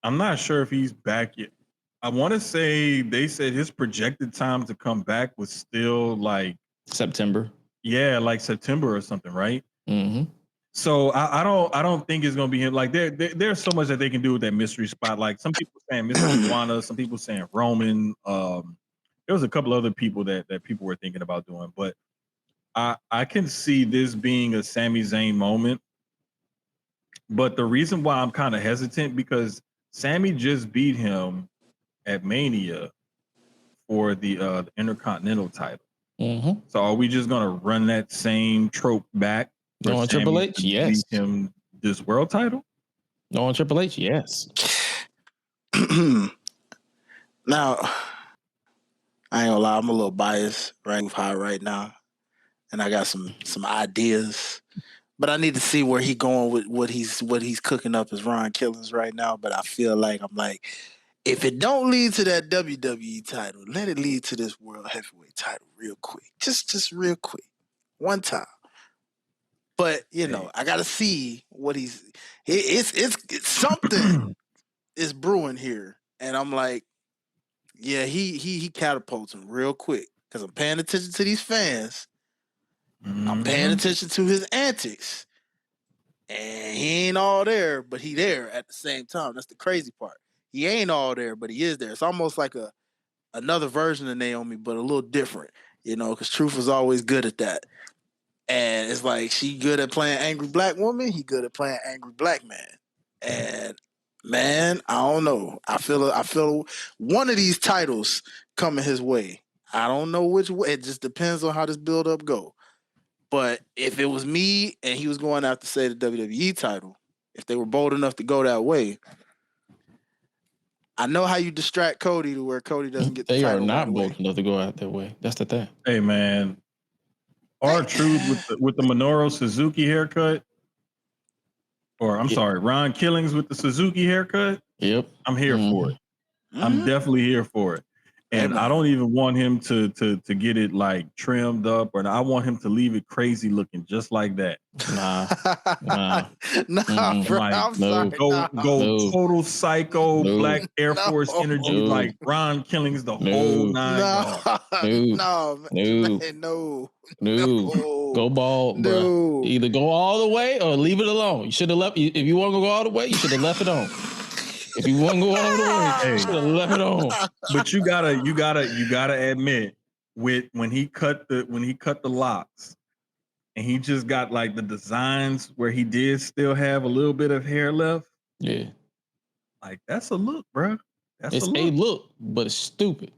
I'm not sure if he's back yet. I want to say they said his projected time to come back was still like September. Yeah, like September or something, right? Mm-hmm. So I don't think it's gonna be him. Like there's so much that they can do with that mystery spot. Like some people saying Mr. Iguana, some people saying Roman. There was a couple other people that people were thinking about doing, but I can see this being a Sami Zayn moment. But the reason why I'm kind of hesitant because Sami just beat him at Mania for the Intercontinental title. Mm-hmm. So are we just gonna run that same trope back? No on Triple H, yes. Beat him this world title? No on Triple H, yes. Now, I ain't gonna lie, I'm a little biased, right? Move high right now, and I got some ideas, but I need to see where he going with what he's cooking up as Ron Killings right now. But I feel like if it don't lead to that WWE title, let it lead to this World Heavyweight title real quick, just real quick, one time. But I gotta see what it's something is brewing here, and I'm like, yeah, he catapults him real quick because I'm paying attention to these fans. Mm-hmm. I'm paying attention to his antics, and he ain't all there, but he there at the same time. That's the crazy part. He ain't all there, but he is there. It's almost like another version of Naomi, but a little different. because Truth was always good at that. And it's like she good at playing angry black woman. He good at playing angry black man. And man, I don't know. I feel one of these titles coming his way. I don't know which way. It just depends on how this build up go. But if it was me and he was going out to say the WWE title, if they were bold enough to go that way, I know how you distract Cody to where Cody doesn't get the title. They are not bold enough to go out that way. That's the thing. Hey man, R-Truth with the Minoru Suzuki haircut, or I'm sorry, Ron Killings with the Suzuki haircut. Yep, I'm here for it. I'm definitely here for it. And I don't even want him to get it like trimmed up, or I want him to leave it crazy looking just like that. Nah, bro, like, I'm sorry. Go total psycho Black Air Force energy, like Ron Killings the whole nine. No. Go bald, bro. Either go all the way or leave it alone. You should have left. If you want to go all the way, you should have left it on. If you want to go all the way, you should have left it on. But you gotta admit, when he cut the locks, and he just got like the designs where he did still have a little bit of hair left. Yeah, like that's a look, bro. It's a look, but it's stupid.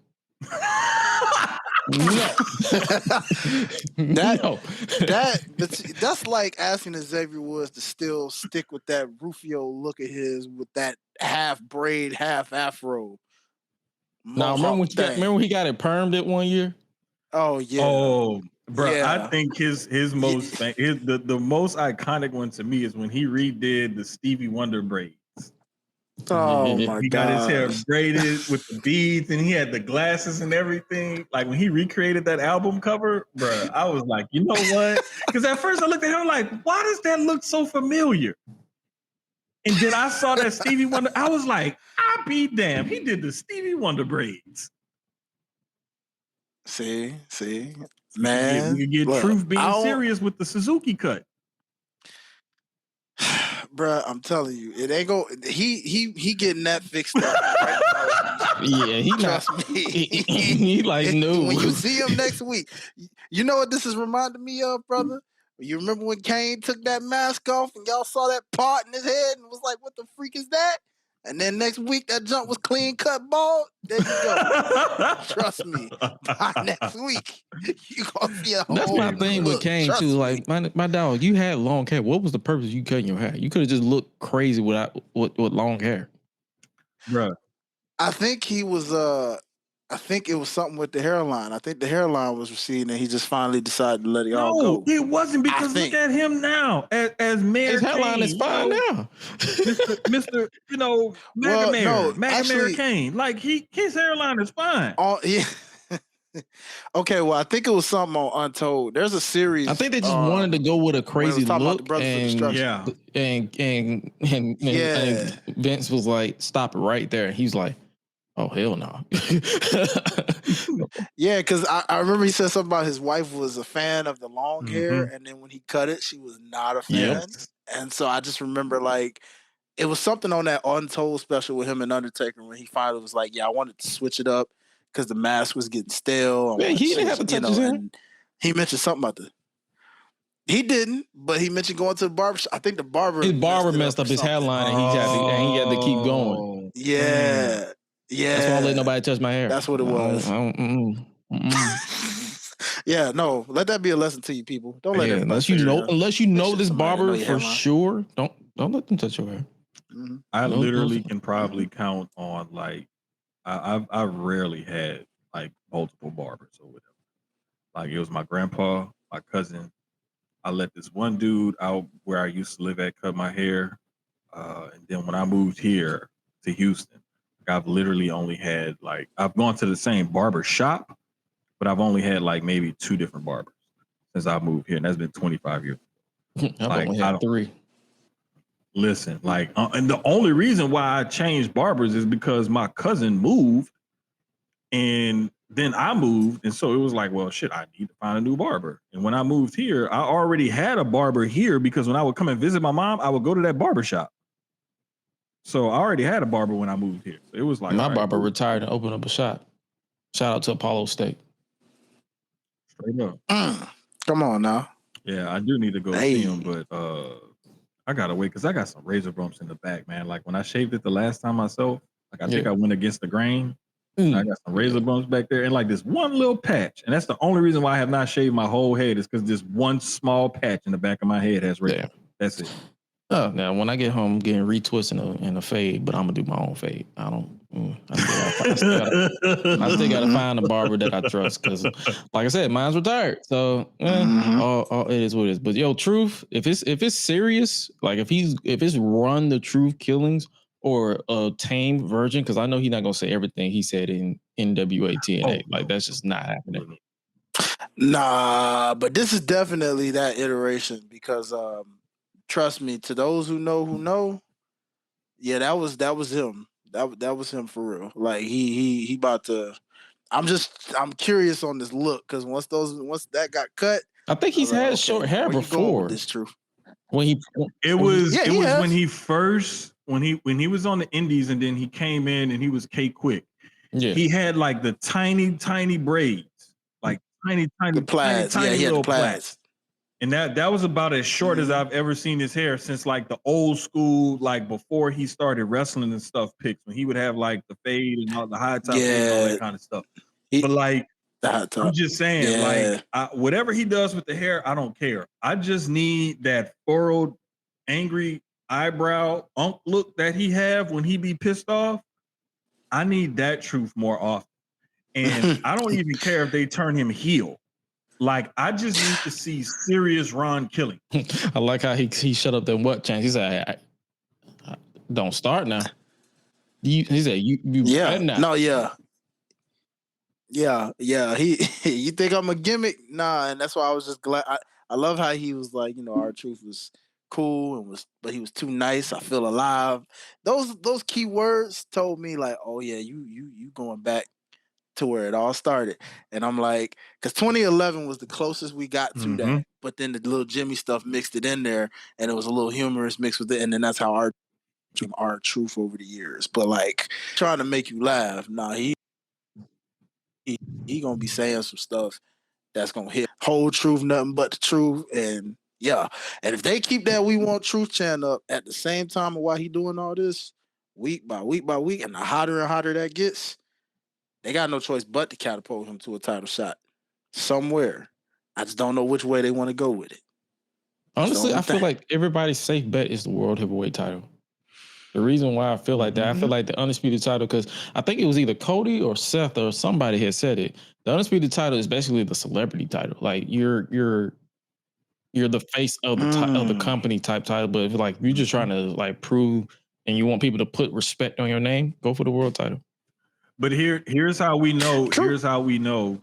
That's like asking Xavier Woods to still stick with that Rufio look of his with that half braid, half afro. Now remember when he got it permed it one year? Oh yeah. Oh, bro, yeah. I think his most the most iconic one to me is when he redid the Stevie Wonder braids. Oh my god! He got his hair braided with the beads, and he had the glasses and everything. Like when he recreated that album cover, bro, I was like, you know what? Because at first I looked at him like, why does that look so familiar? And then I saw that Stevie Wonder. I was like, I be damned. He did the Stevie Wonder braids. See, man, we could get Truth being serious with the Suzuki cut. Bruh, I'm telling you, it ain't go. He getting that fixed up. Right? Yeah, he trust me. He like no. When you see him next week, you know what this is reminding me of, brother? You remember when Kane took that mask off and y'all saw that part in his head and was like, "What the freak is that?" And then next week that jump was clean cut bald. There you go. Trust me. By next week, you gonna see a whole. That's my thing with Kane too. Like my dog, you had long hair. What was the purpose of you cutting your hair? You could have just looked crazy with long hair, bro. I think he was. I think it was something with the hairline. I think the hairline was receding, and he just finally decided to let it all go. No, it wasn't, because look at him now as Mayor. His hairline Kane, is fine now, Mr. Mayor Kane. Like his hairline is fine. Oh yeah. Okay, well, I think it was something on Untold. There's a series. I think they just wanted to go with a crazy look, and Vince was like, "Stop it right there." He's like, "Oh hell no!" Yeah, because I remember he said something about his wife was a fan of the long hair, and then when he cut it, she was not a fan. And so I just remember like it was something on that Untold special with him and Undertaker when he finally was like, "Yeah, I wanted to switch it up." Because the mask was getting stale. Man, he didn't have to touch his hair. He mentioned something about he didn't, but he mentioned going to the barber shop. I think his barber messed up his hairline, and he had to keep going. Yeah. That's why I let nobody touch my hair. That's what it was. Yeah, no, let that be a lesson to you people. Don't let unless you know this barber for sure. Don't let them touch your hair. Mm-hmm. I literally can probably count on like. I've rarely had like multiple barbers or whatever. Like it was my grandpa, my cousin. I let this one dude out where I used to live at cut my hair. And then when I moved here to Houston, I've literally only had I've gone to the same barber shop, but I've only had like maybe 2 different barbers since I moved here. And that's been 25 years. I've only had 3. Listen, and the only reason why I changed barbers is because my cousin moved and then I moved. And so it was like, well, shit, I need to find a new barber. And when I moved here, I already had a barber here because when I would come and visit my mom, I would go to that barber shop. So I already had a barber when I moved here. So it was like my barber retired and opened up a shop. Shout out to Apollo Steak. Straight up. Come on now. Yeah, I do need to go see him, but I gotta wait because I got some razor bumps in the back, man. Like when I shaved it the last time myself, like I think I went against the grain. I got some razor bumps back there and like this one little patch. And that's the only reason why I have not shaved my whole head is because this one small patch in the back of my head has razor bumps. That's it. Oh, now when I get home, I'm getting retwisted in a fade, but I'm gonna do my own fade. I don't. I still gotta find a barber that I trust because, like I said, mine's retired. So it is what it is. But yo, truth, if it's serious, like if it's run the truth killings or a tame version, because I know he's not gonna say everything he said in NWA TNA. Like that's just not happening. Nah, but this is definitely that iteration because trust me, to those who know, yeah, that was him. That was him for real. Like he about to. I'm curious on this look because once that got cut, I think he's had short hair before. This truth. When he was on the indies and then he came in and he was K Quick. Yeah. He had like the tiny braids, like tiny plaids. He had little the plaids. And that was about as short as I've ever seen his hair since like the old school, like before he started wrestling and stuff pics when he would have like the fade and all the high top and all that kind of stuff. But like, I'm just saying, like whatever he does with the hair, I don't care. I just need that furrowed, angry eyebrow look that he have when he be pissed off. I need that truth more often. And I don't even care if they turn him heel. Like, I just need to see serious Ron killing. I like how he shut up them what chance. He said, I don't start now. He said, you now. No, yeah. You think I'm a gimmick? Nah, and that's why I was just glad. I love how he was like, our truth was cool but he was too nice. I feel alive. Those key words told me like, oh yeah, you going back to where it all started. And I'm like, because 2011 was the closest we got to that, but then the little Jimmy stuff mixed it in there, and it was a little humorous mixed with it, and then that's how our truth over the years. But like trying to make you laugh, nah, he gonna be saying some stuff that's gonna hit whole truth, nothing but the truth, and yeah. And if they keep that We Want Truth chant up at the same time while he doing all this week by week by week, and the hotter and hotter that gets, they got no choice but to catapult him to a title shot somewhere. I just don't know which way they want to go with it. Honestly, I feel like everybody's safe bet is the World Heavyweight title. The reason why I feel like that, I feel like the Undisputed title, because I think it was either Cody or Seth or somebody had said it. The Undisputed title is basically the celebrity title. Like you're the face of the company type title, but if like you're just trying to like prove and you want people to put respect on your name, go for the world title. But here's how we know. Here's how we know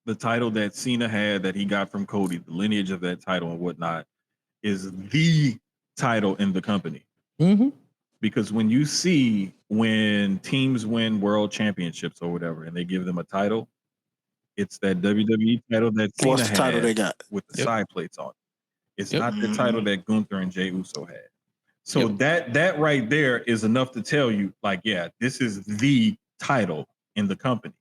the title that Cena had that he got from Cody, the lineage of that title and whatnot, is the title in the company. Because when you see when teams win world championships or whatever, and they give them a title, it's that WWE title that Cena had title they got with the side plates on it. It's not the title that Gunther and Jey Uso had. So that right there is enough to tell you, like, yeah, this is the title in the company.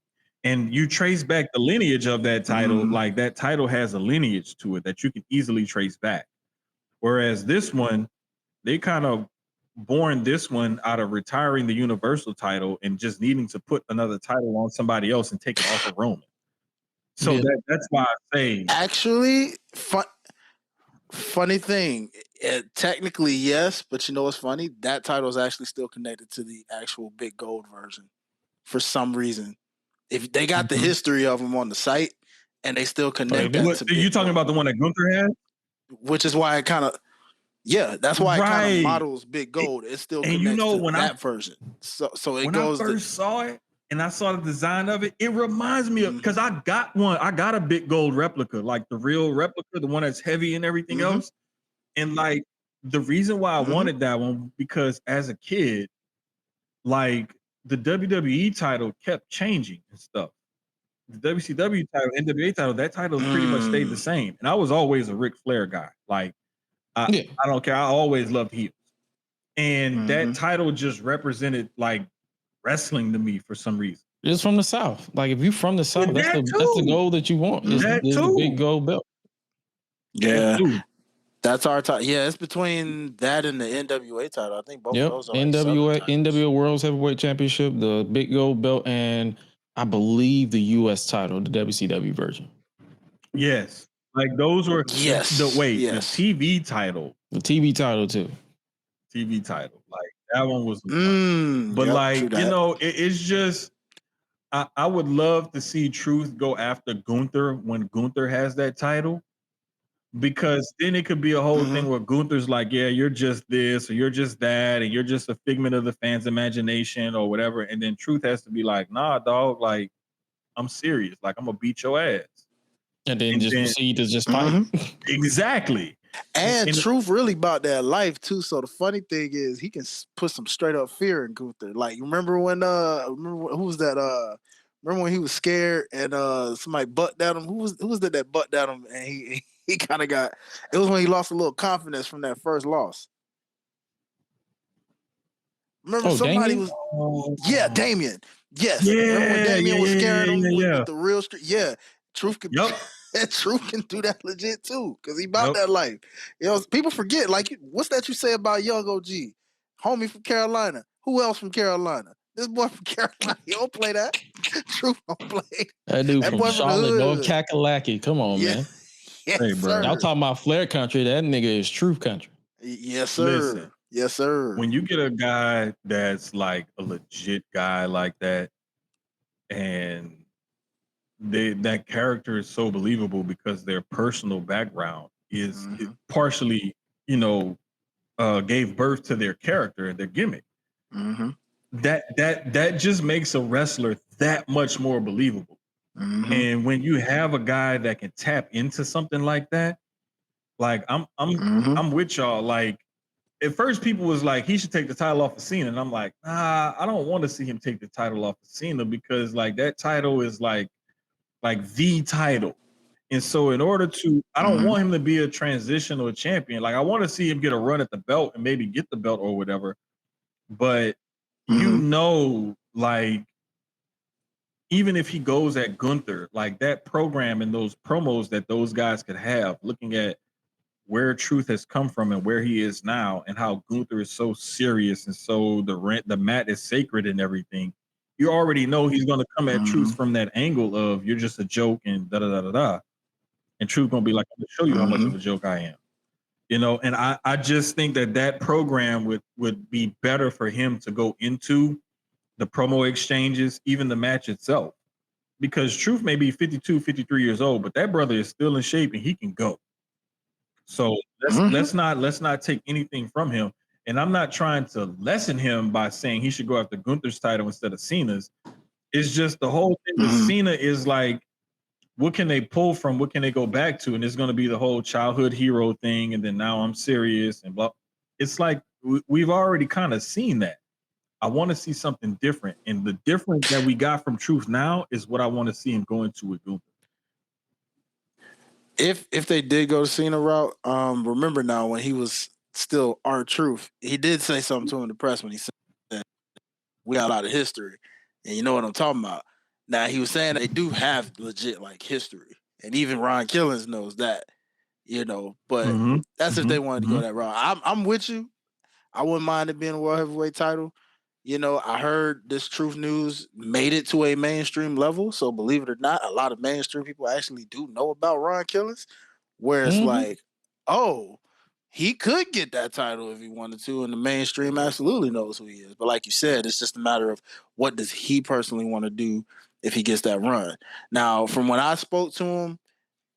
And you trace back the lineage of that title, like that title has a lineage to it that you can easily trace back. Whereas this one, they kind of born this one out of retiring the Universal title and just needing to put another title on somebody else and take it off of Roman. So that's why I say. Actually, funny thing, technically yes, but you know what's funny? That title is actually still connected to the actual big gold version for some reason. If they got the history of them on the site and they still connect that to you talking about the one that Gunther had? Which is why it kind of that's why it kind of models big gold. It's still connected to that version. So it when goes. When I first saw it and I saw the design of it, it reminds me of because I got one. I got a big gold replica, like the real replica, the one that's heavy and everything else. And like the reason why I wanted that one because as a kid, like the WWE title kept changing and stuff. The WCW title, NWA title, that title pretty much stayed the same. And I was always a Ric Flair guy. Like I don't care. I always loved heels. And that title just represented like wrestling to me for some reason. It's from the South. Like if you from the South, that's the goal that you want. It's the big gold belt. Yeah. That's our title. Yeah, it's between that and the NWA title. I think both of those are like NWA World Heavyweight Championship, the big gold belt, and I believe the US title, the WCW version. Yes. Like those were the TV title. The TV title too. TV title. Like that one was but it's just I would love to see Truth go after Gunther when Gunther has that title. Because then it could be a whole thing where Gunther's like, yeah, you're just this or you're just that, and you're just a figment of the fans' imagination or whatever. And then Truth has to be like, nah, dog, like, I'm serious. Like, I'm gonna beat your ass. And then proceed to just fight. Exactly. And Truth really about that life too. So the funny thing is he can put some straight up fear in Gunther. Like, you remember when who was that? Remember when he was scared and somebody bucked at him? Who was that bucked at him and he kind of got, it was when he lost a little confidence from that first loss. Remember somebody Damien? Damien. Yes. Remember when Damien was scaring him with the real street? Yeah. Truth can Truth can do that legit too, because he about that life. You know, people forget, like, what's that you say about Young OG? Homie from Carolina. Who else from Carolina? This boy from Carolina. He don't play that. Truth don't play. That dude from Charlotte, North Kakalaki. Come on, man. Yes, hey, bro. Y'all talking about Flair country. That nigga is Truth country. Yes, sir. Listen, yes, sir. When you get a guy that's like a legit guy like that, and that character is so believable because their personal background is partially, gave birth to their character and their gimmick. That just makes a wrestler that much more believable. And when you have a guy that can tap into something like that, like I'm with y'all. Like at first people was like, he should take the title off of Cena. And I'm like, I don't want to see him take the title off of Cena because like that title is like the title. And so in order to, I don't want him to be a transitional champion. Like I want to see him get a run at the belt and maybe get the belt or whatever. But like even if he goes at Gunther, like that program and those promos that those guys could have, looking at where Truth has come from and where he is now and how Gunther is so serious and so the mat is sacred and everything, you already know he's going to come at Truth from that angle of you're just a joke and da-da-da-da-da. And Truth going to be like, I'm going to show you how much of a joke I am. And I just think that program would be better for him to go into the promo exchanges, even the match itself. Because Truth may be 52, 53 years old, but that brother is still in shape and he can go. So let's not take anything from him. And I'm not trying to lessen him by saying he should go after Gunther's title instead of Cena's. It's just the whole thing with Cena is like, what can they pull from? What can they go back to? And it's going to be the whole childhood hero thing. And then now I'm serious and blah. It's like we've already kind of seen that. I want to see something different. And the difference that we got from Truth now is what I want to see him go into with Gunther. If they did go to Cena route, remember now when he was still R-Truth, he did say something to him in the press when he said that we got a lot of history. And you know what I'm talking about. Now, he was saying they do have legit like history. And even Ron Killings knows that, but that's if they wanted to go that route. I'm with you. I wouldn't mind it being a World Heavyweight title. I heard this Truth news made it to a mainstream level. So believe it or not, a lot of mainstream people actually do know about Ron Killings. Where it's like, oh, he could get that title if he wanted to. And the mainstream absolutely knows who he is. But like you said, it's just a matter of what does he personally want to do if he gets that run. Now, from when I spoke to him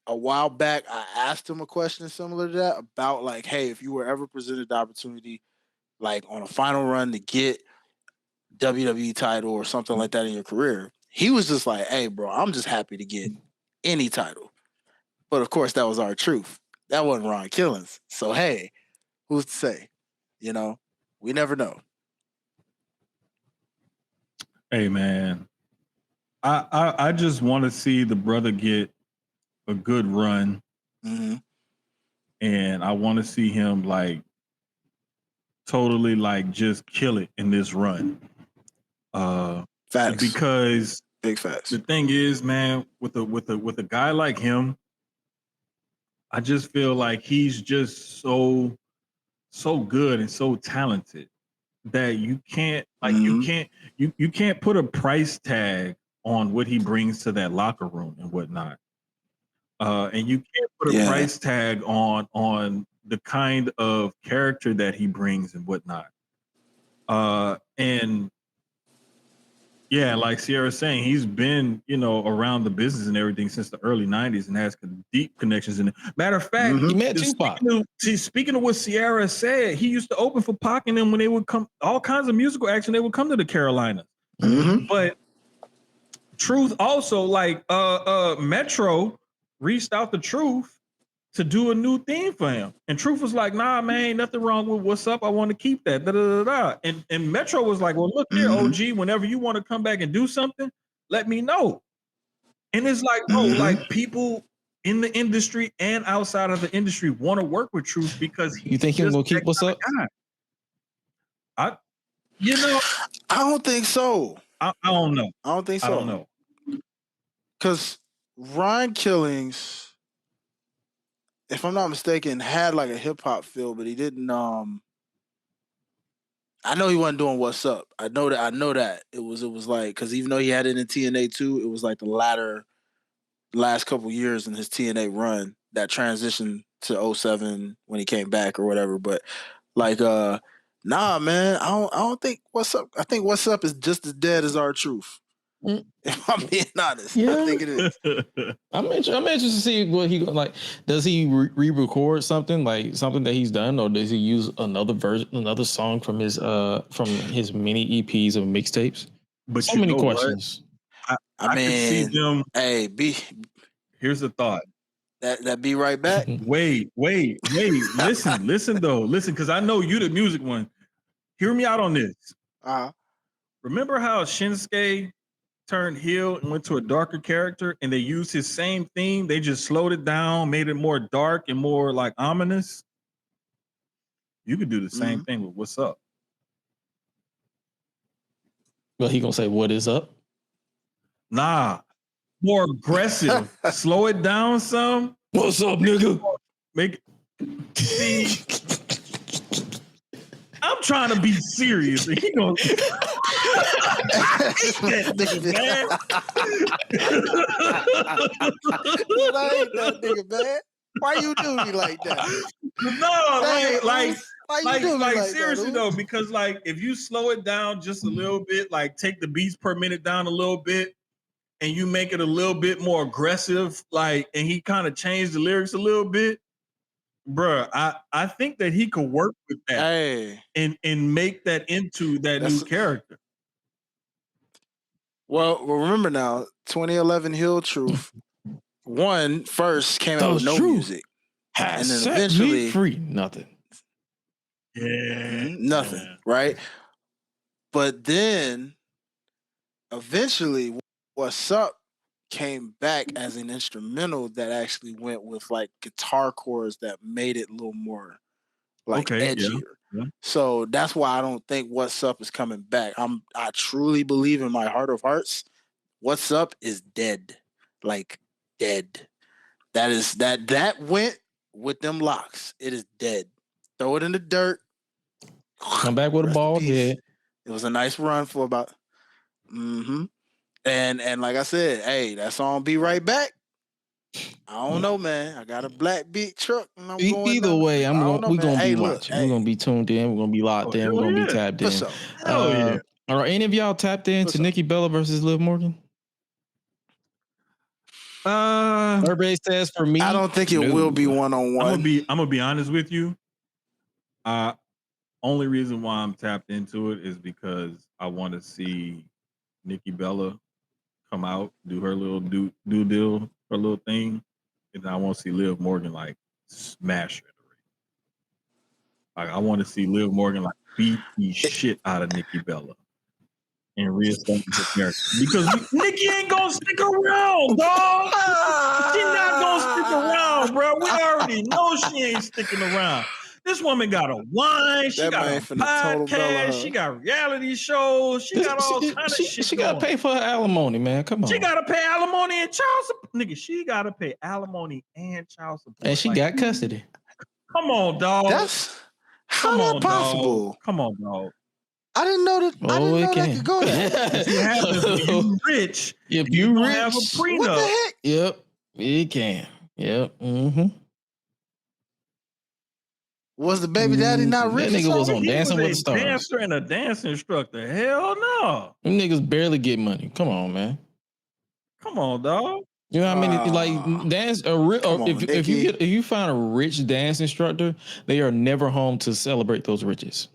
a while back, I asked him a question similar to that about like, hey, if you were ever presented the opportunity like on a final run to get WWE title or something like that in your career, he was just like, hey, bro, I'm just happy to get any title. But of course, that was R-Truth. That wasn't Ron Killings. So, hey, who's to say? We never know. Hey, man, I just want to see the brother get a good run. And I want to see him like totally like just kill it in this run. Facts. Because big facts. The thing is, man, with a guy like him, I just feel like he's just so good and so talented that you can't you can't put a price tag on what he brings to that locker room and whatnot. And you can't put a price tag on the kind of character that he brings and whatnot. And yeah, like Sierra's saying, he's been, around the business and everything since the early 90s and has deep connections in it. Matter of fact, he met Tupac. Speaking of what Sierra said, he used to open for Pac and them when they would come, all kinds of musical action, they would come to the Carolinas. Mm-hmm. But Truth also, like Metro reached out to Truth to do a new theme for him. And Truth was like, nah, man, ain't nothing wrong with what's up. I want to keep that. Da, da, da, da. And Metro was like, well, look here, OG, whenever you want to come back and do something, let me know. And it's like, no, like people in the industry and outside of the industry want to work with Truth because you think he'll keep what's up? I don't think so. I don't know. I don't think so. I don't know. Because Ryan Killings, if I'm not mistaken, had like a hip hop feel, but he didn't. I know he wasn't doing What's Up. I know that it was like, because even though he had it in TNA too, it was like the last couple years in his TNA run that transitioned to 07 when he came back or whatever. But like, nah, man, I don't think What's Up. I think What's Up is just as dead as R-Truth. If I'm being honest, I think it is. I'm interested to see what he like. Does he re-record something that he's done, or does he use another version, another song from his mini EPs of mixtapes? But so many questions. I mean, can see them. Hey, here's the thought. That Be Right Back. Wait. Listen, because I know you the music one. Hear me out on this. Remember how Shinsuke turned heel and went to a darker character, and they used his same theme. They just slowed it down, made it more dark and more like ominous. You could do the same thing with What's Up. Well, he gonna say what is up? Nah, more aggressive. Slow it down some. What's up, nigga? Make it. See, I'm trying to be serious. He gonna that nigga, man. I hate that nigga, man. Why you do me like that? No, like seriously that, though, because like if you slow it down just a little bit, like take the beats per minute down a little bit, and you make it a little bit more aggressive, like, and he kind of changed the lyrics a little bit, bruh, I think that he could work with that and make that into that new character. Well, remember now, 2011 Hill Truth first came out with no music, and then eventually free nothing. Yeah, nothing, right? But then eventually, What's Up came back as an instrumental that actually went with like guitar chords that made it a little more like edgier. Yeah. So that's why I don't think What's Up is coming back. I truly believe in my heart of hearts, What's Up is dead. Like dead. That went with them locks. It is dead. Throw it in the dirt. Come back with a ball head. It was a nice run for about and like I said, hey, that song Be Right Back. I don't know, man. I got a black beat truck. And I'm going either way, we're gonna be watching. We're gonna be tuned in. We're gonna be locked in. We're gonna be tapped in. Are any of y'all tapped into Nikki Bella versus Liv Morgan? Everybody says for me, I don't think it will be one-on-one. I'm gonna be honest with you. Only reason why I'm tapped into it is because I want to see Nikki Bella come out, do her little do deal, her little thing, and I want to see Liv Morgan like smash her. Like I want to see Liv Morgan like beat the shit out of Nikki Bella and reestablish the character, because Nikki ain't gonna stick around, dog. She's not gonna stick around, bro. We already know she ain't sticking around. This woman got a wine. She got a podcast. She got reality shows. She got all kind of shit. She got to pay for her alimony, man. Come on. She got to pay alimony and child support. Nigga, she got to pay alimony and child support. And she got custody. Come on, dog. How that possible? Dog. Come on, dog. I didn't know that. I didn't know that could go there. What happens when you rich? If you rich, have a prenup. What the heck? Yep, it can. Yep. Mm-hmm. Was the baby daddy not rich? That nigga was on Dancing with the Stars. Dancer and a dance instructor. Hell no. Them niggas barely get money. Come on, man. Come on, dog. You know what I mean? Like dance. If you find a rich dance instructor, they are never home to celebrate those riches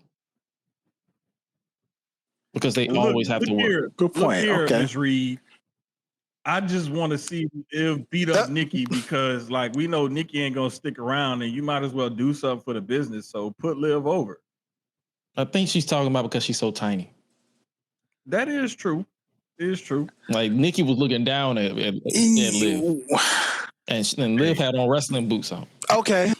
because they always have to work. Good point. Okay, Ms. Reed. I just want to see if beat up Nikki because, like, we know Nikki ain't gonna stick around, and you might as well do something for the business. So put Liv over. I think she's talking about because she's so tiny. That is true. It is true. Like Nikki was looking down at Liv, and Liv had on wrestling boots on. Okay.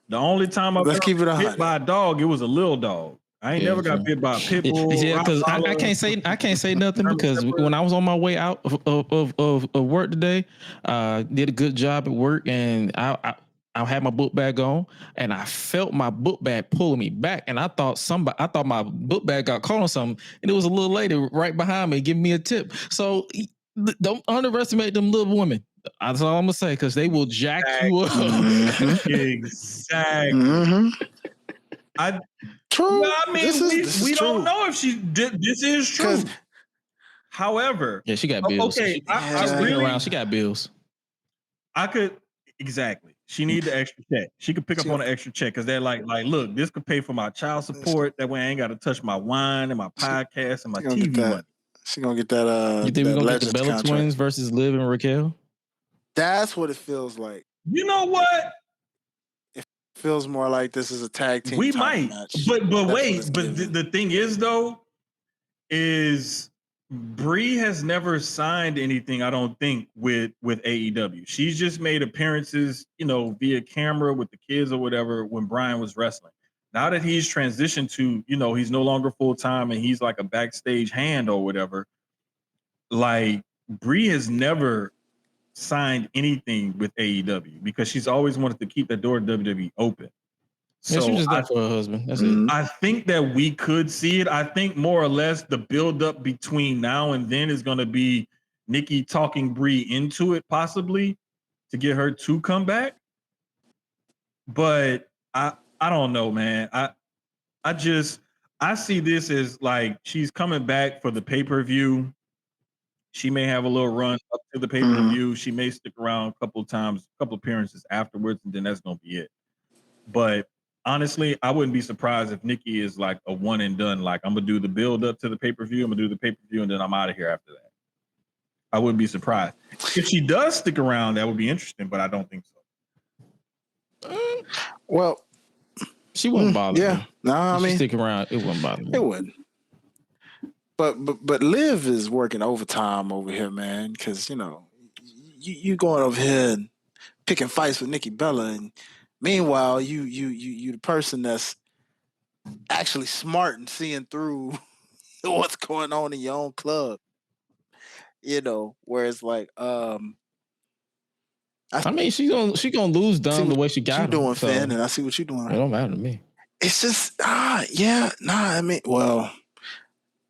The only time I got bit by a dog, it was a little dog. I ain't never got bit by a pit bull. Yeah, because I can't say nothing because when I was on my way out of work today, did a good job at work, and I had my book bag on, and I felt my book bag pulling me back, and I thought my book bag got caught on something, and it was a little lady right behind me giving me a tip. So don't underestimate them little women. That's all I'm gonna say, because they will jack you up. Exactly. Mm-hmm. True. Well, I mean, we don't know if she did. This is true. However, yeah, she got bills. Okay, she got bills. Exactly. She need the extra check. She could pick up on an extra check because they're like, look, this could pay for my child support. That way, I ain't got to touch my wine and my podcast and my TV money. She gonna get that. You think we're gonna get the Bella Twins versus Liv and Raquel? That's what it feels like. You know what? It feels more like this is a tag team. We might, but wait. But the thing is, though, is Brie has never signed anything, I don't think, with AEW. She's just made appearances, via camera with the kids or whatever when Brian was wrestling. Now that he's transitioned to, he's no longer full-time and he's like a backstage hand or whatever, like Brie has never signed anything with AEW because she's always wanted to keep that door to WWE open. So she just for her husband. That's it. I think that we could see it. I think more or less the buildup between now and then is going to be Nikki talking Brie into it, possibly to get her to come back. But I don't know, man. I see this as like she's coming back for the pay-per-view. She may have a little run up to the pay-per-view. She may stick around a couple of times, a couple appearances afterwards, and then that's going to be it. But honestly, I wouldn't be surprised if Nikki is like a one and done. Like, I'm going to do the build up to the pay-per-view. I'm going to do the pay-per-view, and then I'm out of here after that. I wouldn't be surprised. If she does stick around, that would be interesting, but I don't think so. Well, she wouldn't bother me. Yeah. No, I mean, stick around, it wouldn't bother me. It wouldn't. But Liv is working overtime over here, man, because, you going over here and picking fights with Nikki Bella, and meanwhile, you the person that's actually smart and seeing through what's going on in your own club. Where it's like, I mean, she gonna lose Dom the way she got him. You doing, Finn, and I see what you're doing. It don't matter to me. It's just, I mean, well,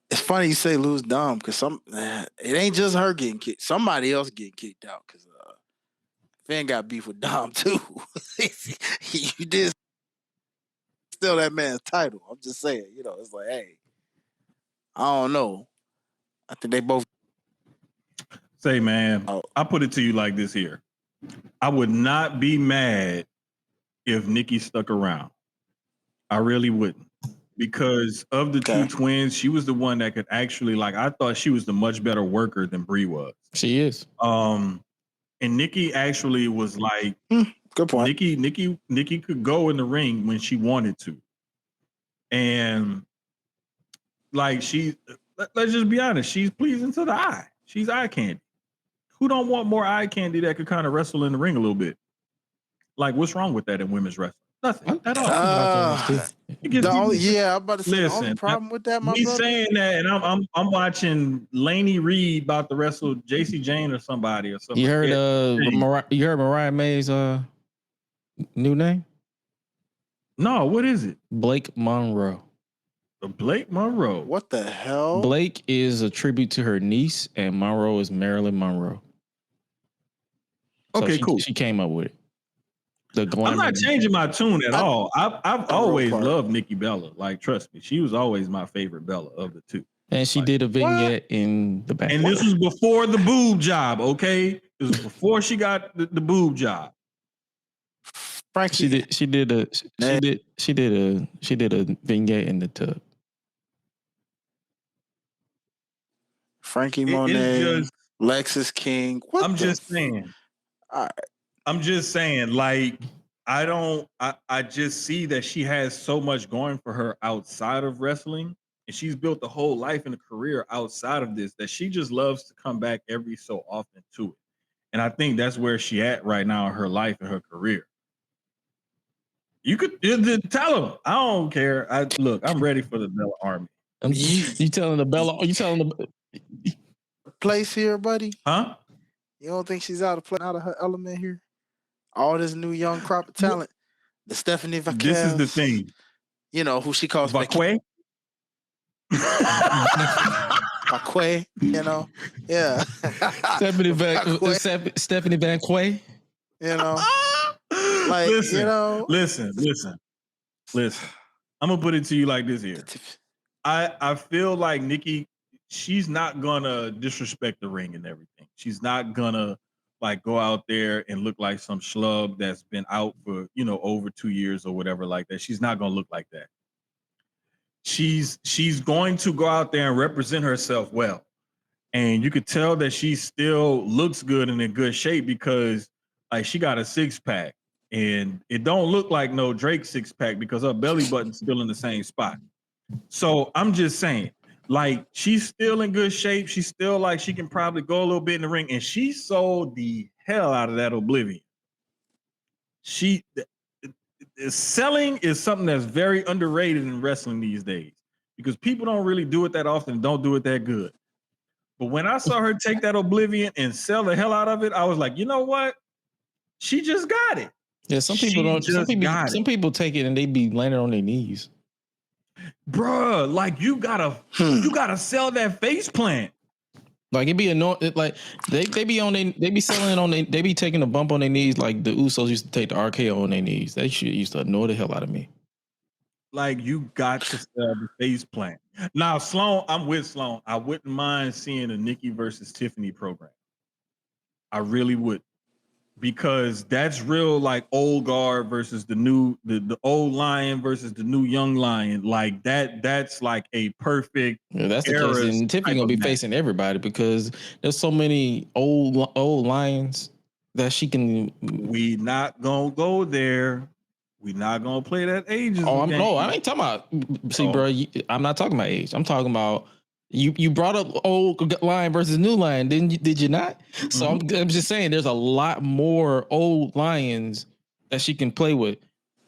it's funny you say lose Dom because it ain't just her getting kicked. Somebody else getting kicked out because Finn got beef with Dom too. You did steal that man's title. I'm just saying, it's like, hey, I don't know. I think they both. Say, man, I put it to you like this here. I would not be mad if Nikki stuck around. I really wouldn't. Because of the two twins, she was the one that could actually, I thought she was the much better worker than Brie was. She is. And Nikki actually was like, good point. Nikki could go in the ring when she wanted to. And let's just be honest, she's pleasing to the eye. She's eye candy. Who don't want more eye candy that could kind of wrestle in the ring a little bit? Like, what's wrong with that in women's wrestling? Nothing at all. I'm about to say the only Listen, problem with that, my me brother. saying that, and I'm watching Laney Reed about to wrestle JC Jane or somebody or something. You heard Mariah May's new name? No, what is it? Blake Monroe. Blake Monroe. What the hell? Blake is a tribute to her niece, and Monroe is Marilyn Monroe. Okay, cool. She came up with it. I'm not changing my tune at all. I've always loved Nikki Bella. Like, trust me, she was always my favorite Bella of the two. And she did a vignette in the back. And this was before the boob job, okay? This was before she got the boob job. Frankie, she did a vignette in the tub. Frankie Monet, Lexus King. I'm just saying. All right. I'm just saying, like, I just see that she has so much going for her outside of wrestling, and she's built a whole life and a career outside of this that she just loves to come back every so often to it. And I think that's where she at right now in her life and her career. You could tell them. I don't care. I'm ready for the Bella Army. You telling the Bella? You telling the place here, buddy? Huh? You don't think she's out of her element here? All this new young crop of talent. The Stephanie Vaquez. This is the thing. You know who she calls Vaquez. Vaquez. You know, yeah. Stephanie Vaquez. You know, like Listen. I'm gonna put it to you like this here. I feel like Nikki, she's not gonna disrespect the ring and everything. She's not gonna like go out there and look like some schlub that's been out for over 2 years or whatever like that. She's not gonna look like that. She's going to go out there and represent herself well, and you could tell that she still looks good and in good shape because like she got a 6-pack, and it don't look like no Drake 6-pack because her belly button's still in the same spot. So I'm just saying, like, she's still in good shape. She's still like she can probably go a little bit in the ring, and she sold the hell out of that Oblivion. Selling is something that's very underrated in wrestling these days because people don't really do it that often, don't do it that good. But when I saw her take that Oblivion and sell the hell out of it, I was like, you know what? She just got it. Yeah, some people don't. Some people take it and they be landing on their knees. Bruh, like you gotta sell that face plant. Like it be annoying. Like they be selling it on they be taking a bump on their knees like the Usos used to take the RKO on their knees. That shit used to annoy the hell out of me. Like you got to sell the face plant. Now, Sloan, I'm with Sloan. I wouldn't mind seeing a Nikki versus Tiffany program. I really would. Because that's real like old guard versus the old lion versus the new young lion. Like that's like a perfect. Yeah, that's the case. And Tiffany gonna be facing everybody because there's so many old lions that she can. We not gonna go there. We not gonna play that ages. I ain't talking about. See, bro, I'm not talking about age. I'm talking about. You brought up old lion versus new lion, did you not? Mm-hmm. So I'm just saying there's a lot more old lions that she can play with.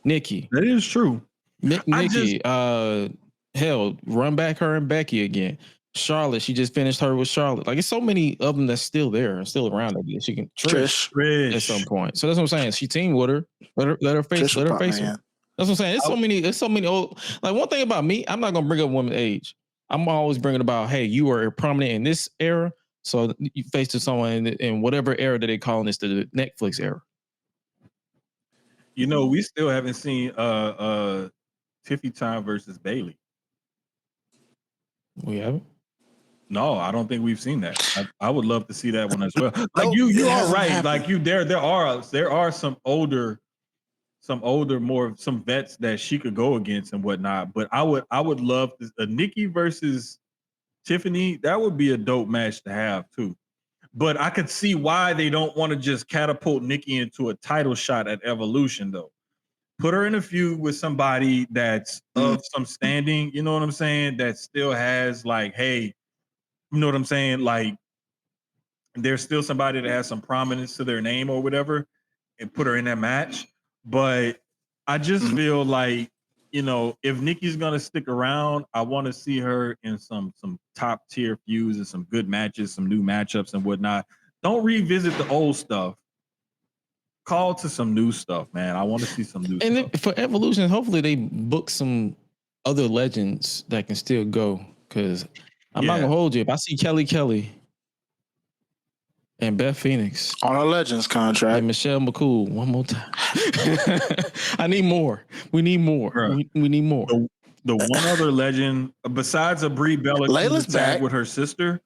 Nikki. That is true. Nikki, hell, run back her and Becky again. Charlotte, she just finished her with Charlotte. Like it's so many of them that's still there and still around that she can Trish at some point. So that's what I'm saying. She teamed with her. Let her face her. That's what I'm saying. There's so many old. Like one thing about me, I'm not gonna bring up women's age. I'm always bringing about, hey, you are prominent in this era, so you face to someone in whatever era that they calling this, the Netflix era. You know, we still haven't seen Tiffy Time versus Bailey. We haven't? No, I don't think we've seen that. I would love to see that one as well. Like you are right. Happened. Like there are some older vets that she could go against and whatnot. But I would love a Nikki versus Tiffany. That would be a dope match to have too. But I could see why they don't want to just catapult Nikki into a title shot at Evolution though. Put her in a feud with somebody that's of some standing, you know what I'm saying? That still has like, hey, you know what I'm saying? Like there's still somebody that has some prominence to their name or whatever, and put her in that match. But I just Mhm. feel like, you know, if Nikki's gonna stick around, I want to see her in some top tier feuds and some good matches, some new matchups and whatnot. Don't revisit the old stuff. Call to some new stuff, man. I want to see some new stuff. For Evolution, hopefully they book some other legends that can still go. Because I'm not gonna hold you. If I see Kelly and Beth Phoenix on a Legends contract and Michelle McCool one more time, I need more. We need more. We need more. The one other legend besides a Brie Bella Layla's tag back with her sister,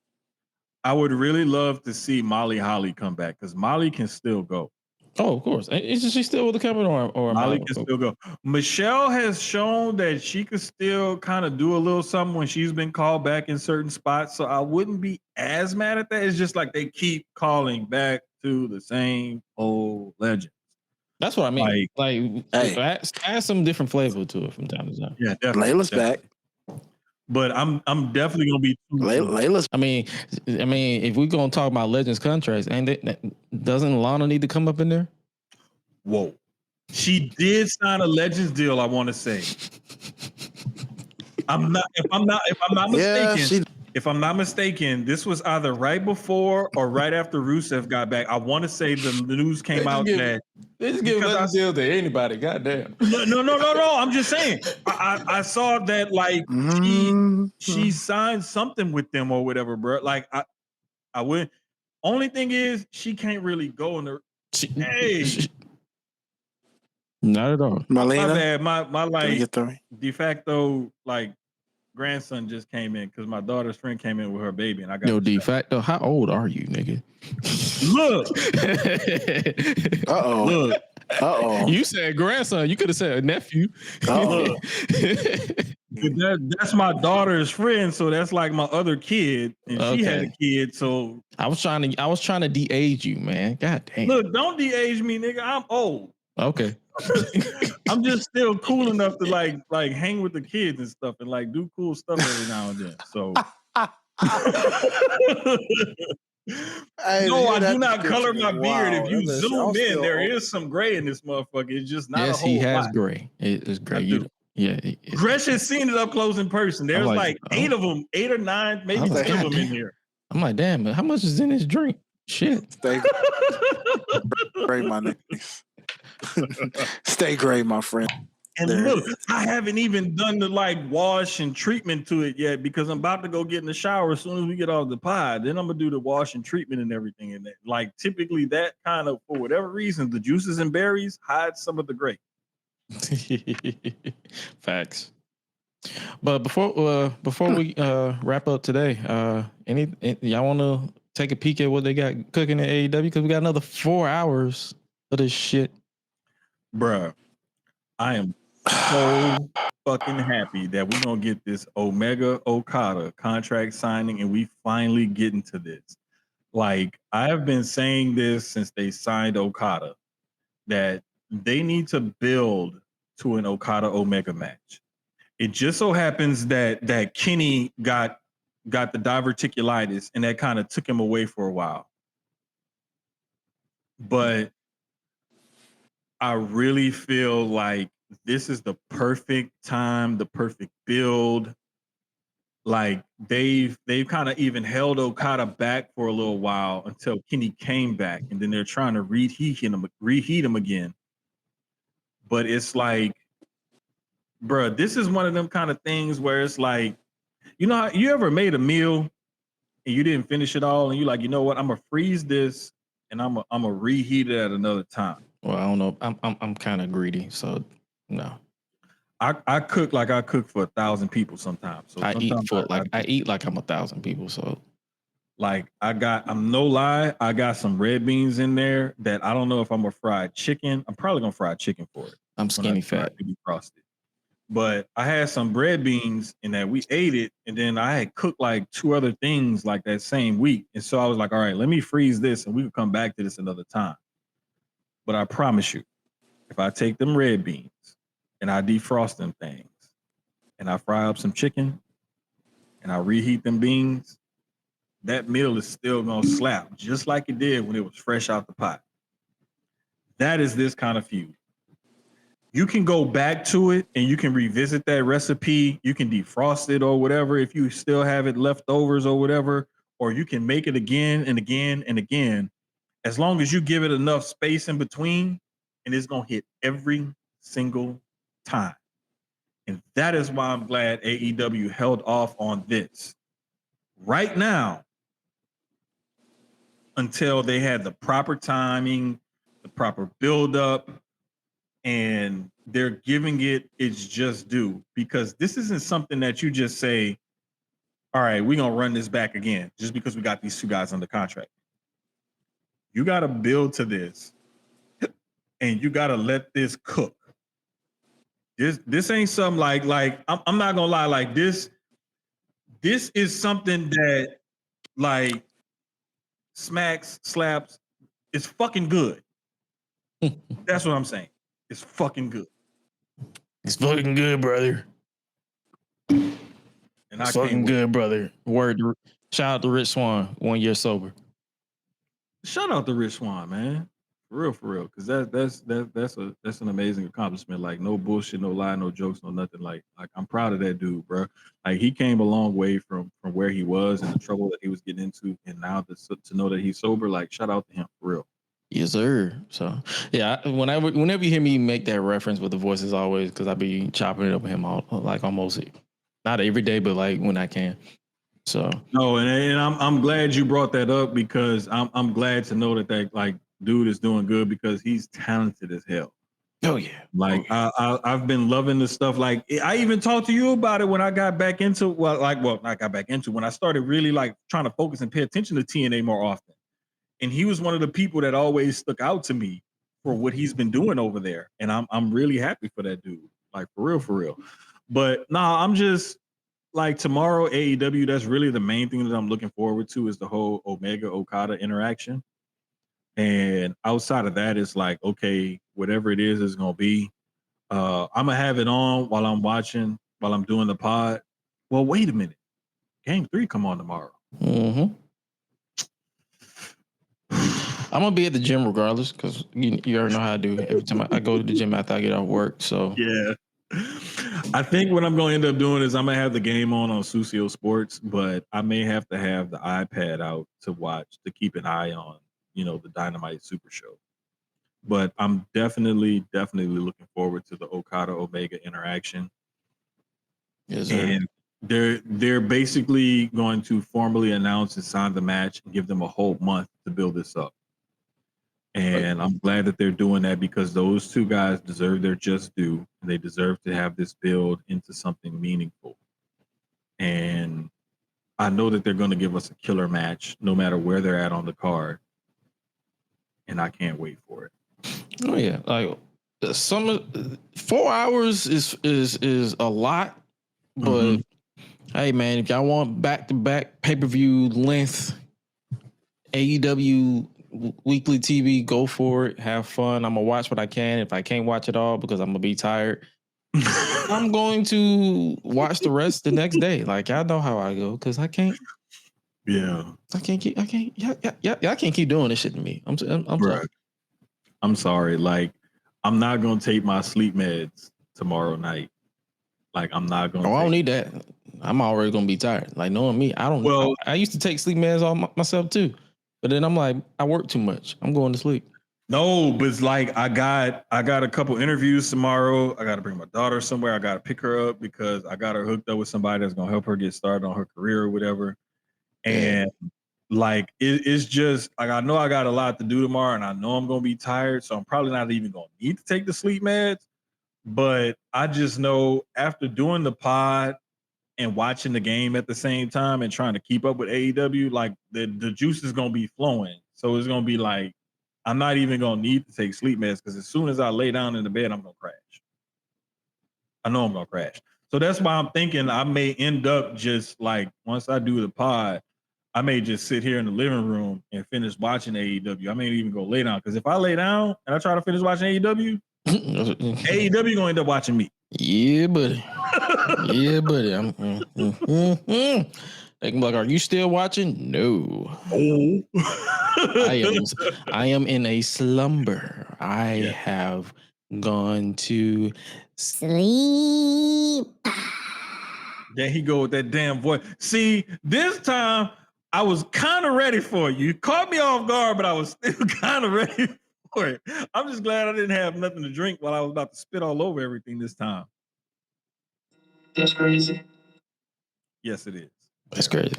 I would really love to see Molly Holly come back because Molly can still go. Oh, of course. Is she still with the company or Molly can still go. Michelle has shown that she could still kind of do a little something when she's been called back in certain spots. So I wouldn't be as mad at that. It's just like they keep calling back to the same old legends. That's what I mean. Like hey, add some different flavor to it from time to time. Yeah, definitely. Layla's back. But I'm definitely gonna be. Layla's. I mean, if we're gonna talk about legends contracts, doesn't Lana need to come up in there? Whoa, she did sign a legends deal. I want to say. If I'm not mistaken. If I'm not mistaken, this was either right before or right after Rusev got back. I want to say the news came out that they just give legends deal to anybody. Goddamn. No. I'm just saying. I saw that like she signed something with them or whatever, bro. Like I would. Only thing is she can't really go in the. Not at all. Marlena, my bad. My like de facto like grandson just came in because my daughter's friend came in with her baby and I got de facto. How old are you, nigga? Look. You said grandson. You could have said nephew. That's my daughter's friend, so that's like my other kid, and she had a kid. So I was trying to de-age you, man. God damn. Look, don't de-age me, nigga. I'm old. Okay. I'm just still cool enough to like hang with the kids and stuff and like do cool stuff every now and then. So no, I do not color my beard. If you zoom in, there is some gray in this motherfucker. It's just not a whole he has lot. Gray. It is gray. Gresh has seen it up close in person. There's like 8 of them, 8 or 9, maybe 10 of them in here. I'm like, damn, how much is in this drink? Shit. Stay gray, my niggas. Stay gray, my friend. And look, I haven't even done the like wash and treatment to it yet because I'm about to go get in the shower as soon as we get off the pod. Then I'm gonna do the wash and treatment and everything in that. Like typically that kind of, for whatever reason, the juices and berries hide some of the gray. Facts. But before we wrap up today, y'all want to take a peek at what they got cooking at AEW? Because we got another 4 hours of this shit. Bruh, I am so fucking happy that we're gonna get this Omega Okada contract signing and we finally get into this. Like, I have been saying this since they signed Okada, that they need to build to an Okada Omega match. It just so happens that Kenny got the diverticulitis and that kind of took him away for a while. But I really feel like this is the perfect time, the perfect build. Like they've kind of even held Okada back for a little while until Kenny came back, and then they're trying to reheat him again. But it's like, bro, this is one of them kind of things where it's like, you know, you ever made a meal and you didn't finish it all, and you like, you know what, I'm gonna freeze this and I'm gonna reheat it at another time. Well, I don't know. I'm kind of greedy, so no. I cook like I cook for 1,000 people sometimes. So I eat like I'm 1,000 people. So like I'm no lie, I got some red beans in there that I don't know if I'm gonna fry chicken. I'm probably gonna fry chicken for it. I'm skinny fat. To be frosted. But I had some red beans in that we ate it, and then I had cooked like 2 other things like that same week. And so I was like, all right, let me freeze this and we can come back to this another time. But I promise you, if I take them red beans and I defrost them things and I fry up some chicken and I reheat them beans, that meal is still gonna slap just like it did when it was fresh out the pot. That is this kind of feud. you can go back to it and you can revisit that recipe. You can defrost it or whatever if you still have it leftovers or whatever, or you can make it again and again and again, as long as you give it enough space in between, and it's gonna hit every single time. And that is why I'm glad AEW held off on this right now until they had the proper timing, the proper build-up, and they're giving it its just due, because this isn't something that you just say, all right, we're going to run this back again just because we got these two guys under contract. You got to build to this, and you got to let this cook. This ain't something like I'm not going to lie, like this is something that like smacks, slaps, it's fucking good. That's what I'm saying. It's fucking good. It's fucking good, brother. And it's fucking good, brother. Shout out to Rich Swann, 1 year sober. Shout out to Rich Swann, man. For real. Because that's an amazing accomplishment. Like, no bullshit, no lie, no jokes, no nothing. Like I'm proud of that dude, bro. Like, he came a long way from where he was and the trouble that he was getting into, and now to know that he's sober, like, shout out to him, for real. Yes, sir. So, yeah, whenever you hear me make that reference with the voices, always, because I be chopping it up with him almost not every day, but like when I can. So no, and I'm glad you brought that up, because I'm glad to know that like dude is doing good, because he's talented as hell. Oh yeah, like I've been loving the stuff. Like, I even talked to you about it when I got back into when I started really like trying to focus and pay attention to TNA more often. And he was one of the people that always stuck out to me for what he's been doing over there. And I'm really happy for that dude. Like, for real. But I'm just like, tomorrow, AEW, that's really the main thing that I'm looking forward to, is the whole Omega Okada interaction. And outside of that, it's like, okay, whatever it is, it's gonna be. I'm gonna have it on while I'm doing the pod. Well, wait a minute. Game 3 come on tomorrow. Mm-hmm. I'm gonna be at the gym regardless, because you already know how I do. Every time I go to the gym after I get off work. So yeah, I think what I'm gonna end up doing is I'm gonna have the game on Susio Sports, but I may have to have the iPad out to keep an eye on, the Dynamite Super Show. But I'm definitely looking forward to the Okada Omega interaction. Yes, sir. And they're basically going to formally announce and sign the match and give them a whole month to build this up. And I'm glad that they're doing that, because those two guys deserve their just due. And they deserve to have this build into something meaningful. And I know that they're going to give us a killer match no matter where they're at on the card. And I can't wait for it. Oh yeah, like 4 hours is a lot, but hey man, if y'all want back-to-back pay-per-view length AEW weekly TV, go for it. Have fun. I'm gonna watch what I can. If I can't watch it all because I'm gonna be tired, I'm going to watch the rest the next day. Like, I know how I go, because I can't. Yeah, I can't keep. I can't keep doing this shit to me. I'm sorry. I'm sorry. Like, I'm not gonna take my sleep meds tomorrow night. Like, I'm not gonna. I don't need that. I'm already gonna be tired. Like, knowing me, I don't. Well, I used to take sleep meds all myself too, but then I'm like, I work too much. I'm going to sleep. No, but it's like, I got a couple interviews tomorrow. I got to bring my daughter somewhere. I got to pick her up because I got her hooked up with somebody that's gonna help her get started on her career or whatever. And like, it's just like, I know I got a lot to do tomorrow, and I know I'm gonna be tired, so I'm probably not even gonna need to take the sleep meds. But I just know, after doing the pod and watching the game at the same time and trying to keep up with AEW, like, the juice is gonna be flowing. So it's gonna be like, I'm not even gonna need to take sleep meds, because as soon as I lay down in the bed, I'm gonna crash. I know I'm gonna crash. So that's why I'm thinking I may end up just like, once I do the pod, I may just sit here in the living room and finish watching AEW. I may even go lay down, because if I lay down and I try to finish watching AEW, AEW gonna end up watching me. Yeah, buddy. Yeah, buddy. They can be like, "Are you still watching?" No. I am in a slumber. I have going to sleep. There he go with that damn voice. See, this time I was kind of ready for it. You caught me off guard, but I was still kind of ready for it. I'm just glad I didn't have nothing to drink while I was about to spit all over everything this time. That's crazy. Yes, it is. That's crazy.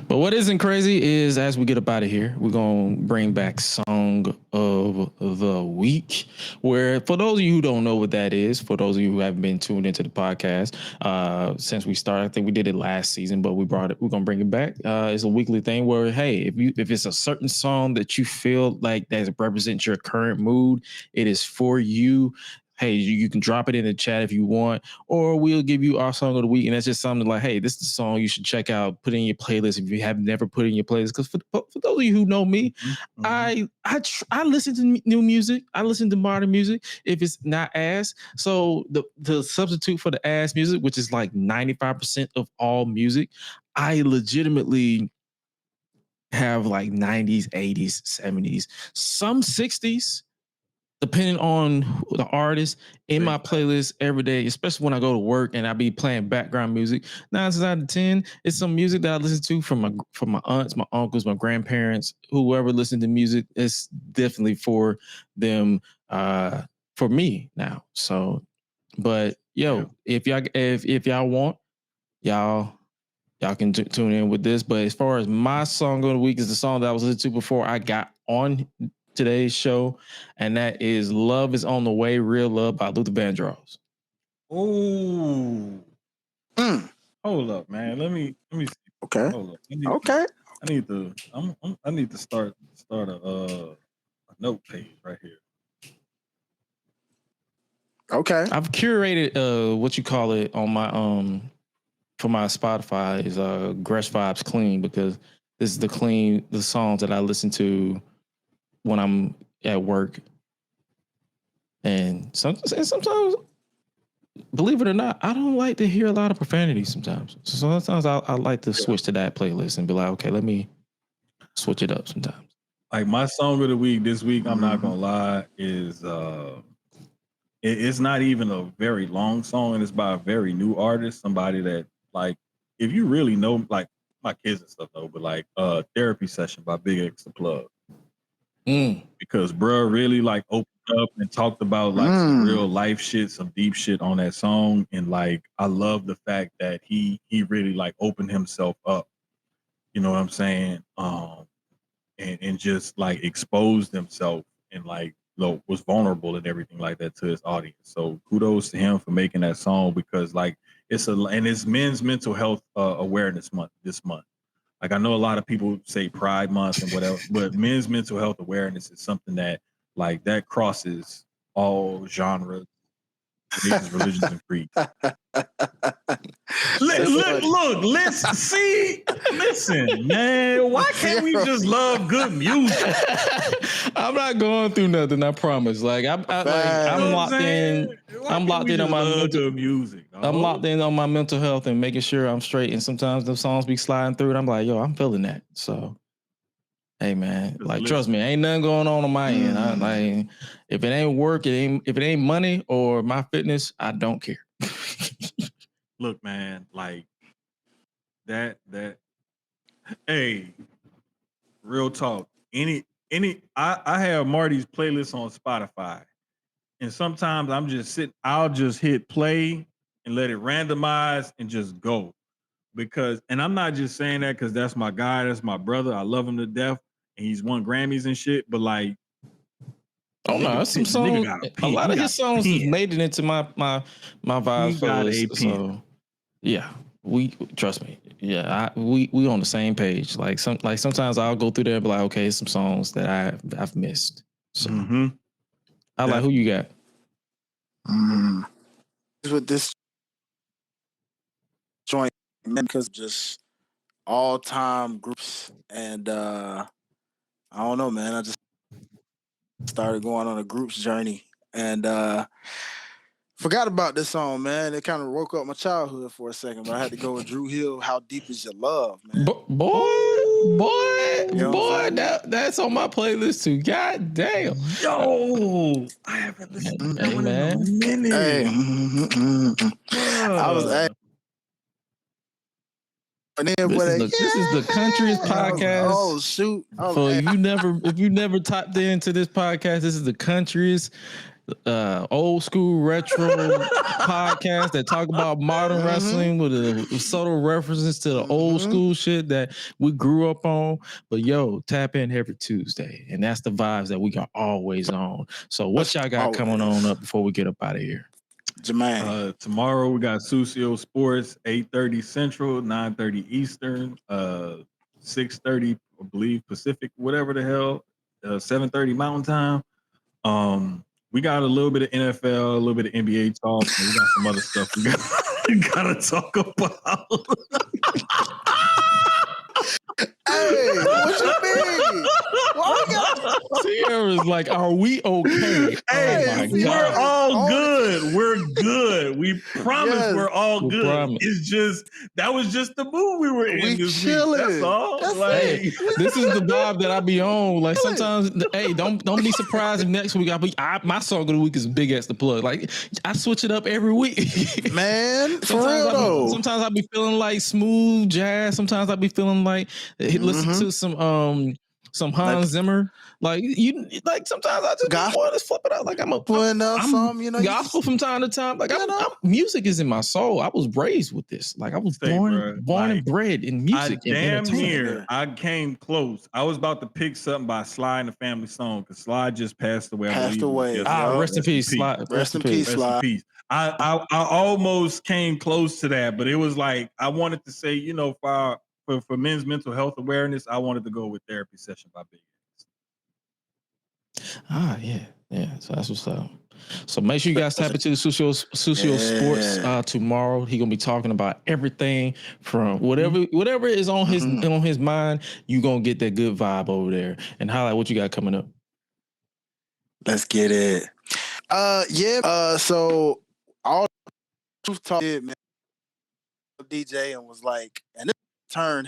But what isn't crazy is as we get up out of here, we're going to bring back Song of the Week, where for those of you who don't know what that is, for those of you who haven't been tuned into the podcast, since we started, I think we did it last season, but we're going to bring it back. It's a weekly thing where, hey, if it's a certain song that you feel like that represents your current mood, it is for you. Hey, you can drop it in the chat if you want, or we'll give you our song of the week. And that's just something like, hey, this is the song you should check out, put in your playlist if you have never put in your playlist. Because for those of you who know me, I listen to new music. I listen to modern music if it's not ass. So the substitute for the ass music, which is like 95% of all music, I legitimately have like 90s, 80s, 70s, some 60s. Depending on the artist in my playlist every day, especially when I go to work and I be playing background music. 9 out of 10, it's some music that I listen to from my aunts, my uncles, my grandparents, whoever listens to music. It's definitely for them, for me now. So, but if y'all want, y'all can tune in with this. But as far as my song of the week is the song that I was listening to before I got on today's show, and that is "Love Is on the Way, Real Love" by Luther Vandross. Oh, hold up, man. Let me see. Okay. Hold up. Okay. I need to start a note page right here. Okay. I've curated what you call it on my for my Spotify is Gresh Vibes Clean, because this is the songs that I listen to when I'm at work. And sometimes, believe it or not, I don't like to hear a lot of profanity sometimes. So sometimes I like to switch to that playlist and be like, okay, let me switch it up sometimes. Like my song of the week this week, I'm not gonna lie, is it's not even a very long song, and it's by a very new artist, somebody that, like, if you really know, like my kids and stuff though, but like Therapy Session by Big X the Plug. Because bruh really like opened up and talked about like some real life shit, some deep shit on that song. And like I love the fact that he really like opened himself up. You know what I'm saying? And just like exposed himself and like was vulnerable and everything like that to his audience. So kudos to him for making that song, because like it's Men's Mental Health Awareness Month this month. Like I know a lot of people say Pride Month and whatever, but men's mental health awareness is something that like that crosses all genres, races, religions, and creeds. Listen, man. Why can't we just love good music? I'm not going through nothing, I promise. Like I'm locked in. I'm locked in on my mental music. I'm locked in on my mental health and making sure I'm straight. And sometimes the songs be sliding through, and I'm like, yo, I'm feeling that. So, hey, man, like trust me, ain't nothing going on my end. I, like if it ain't work, if it ain't money or my fitness, I don't care. Look, man, like that. Hey, real talk. I have Marty's playlist on Spotify, and sometimes I'll just hit play and let it randomize and just go. And I'm not just saying that because that's my guy, that's my brother. I love him to death, and he's won Grammys and shit. But like, oh no, some songs. A lot of his songs has made it into my vibes playlist. So yeah, trust me. Yeah, we on the same page. Like sometimes I'll go through there and be like, okay, some songs that I've missed. So I like who you got. With this joint, because just all time groups, and I don't know, man. I just started going on a groups journey, and forgot about this song, man. It kind of woke up my childhood for a second, but I had to go with Drew Hill. How Deep Is Your Love, man? Boy, Boy, that's on my playlist too. God damn. Yo, I haven't listened to that one in a minute. Hey, I was. And then this is the countryest podcast. Oh shoot! If you never tapped into this podcast, this is the countryest old school retro podcast that talk about modern wrestling with subtle references to the old school shit that we grew up on. But yo, tap in every Tuesday, and that's the vibes that we are always on. So what y'all got coming on up before we get up out of here? Jermaine. Tomorrow we got Susio Sports, 8:30 Central, 9:30 Eastern, 6:30, I believe, Pacific, whatever the hell, 7:30 Mountain Time. We got a little bit of NFL, a little bit of NBA talk, and we got some other stuff we gotta talk about. Hey, what you mean? Sierra's like, are we okay? Hey, we're all good. We're good. We promise we're all good. Promise. It's just that was just the mood we were in this week. That's all. This is the vibe that I be on. Like sometimes, hey, don't be surprised if next week my song of the week is Big X the Plug. Like I switch it up every week. Man, for real though. Sometimes I be feeling like smooth jazz. Sometimes I be feeling like listen to some Hans Zimmer. Like sometimes I just want to flip it out. Like I'm gospel from time to time. Like music is in my soul. I was raised with this. Like I was born and bred in music. I came close. I was about to pick something by Sly and the Family Stone because Sly just passed away. Rest in peace, Sly. Rest in peace, Sly. I almost came close to that, but it was like I wanted to say, for men's mental health awareness, I wanted to go with Therapy Session by Big X. Yeah. So that's what's up. So make sure you guys tap into the Susio Sports tomorrow. He's gonna be talking about everything from whatever is on his mind. You gonna get that good vibe over there and highlight what you got coming up. Let's get it. So all Truth Talk did, man, DJ and was like, and it turned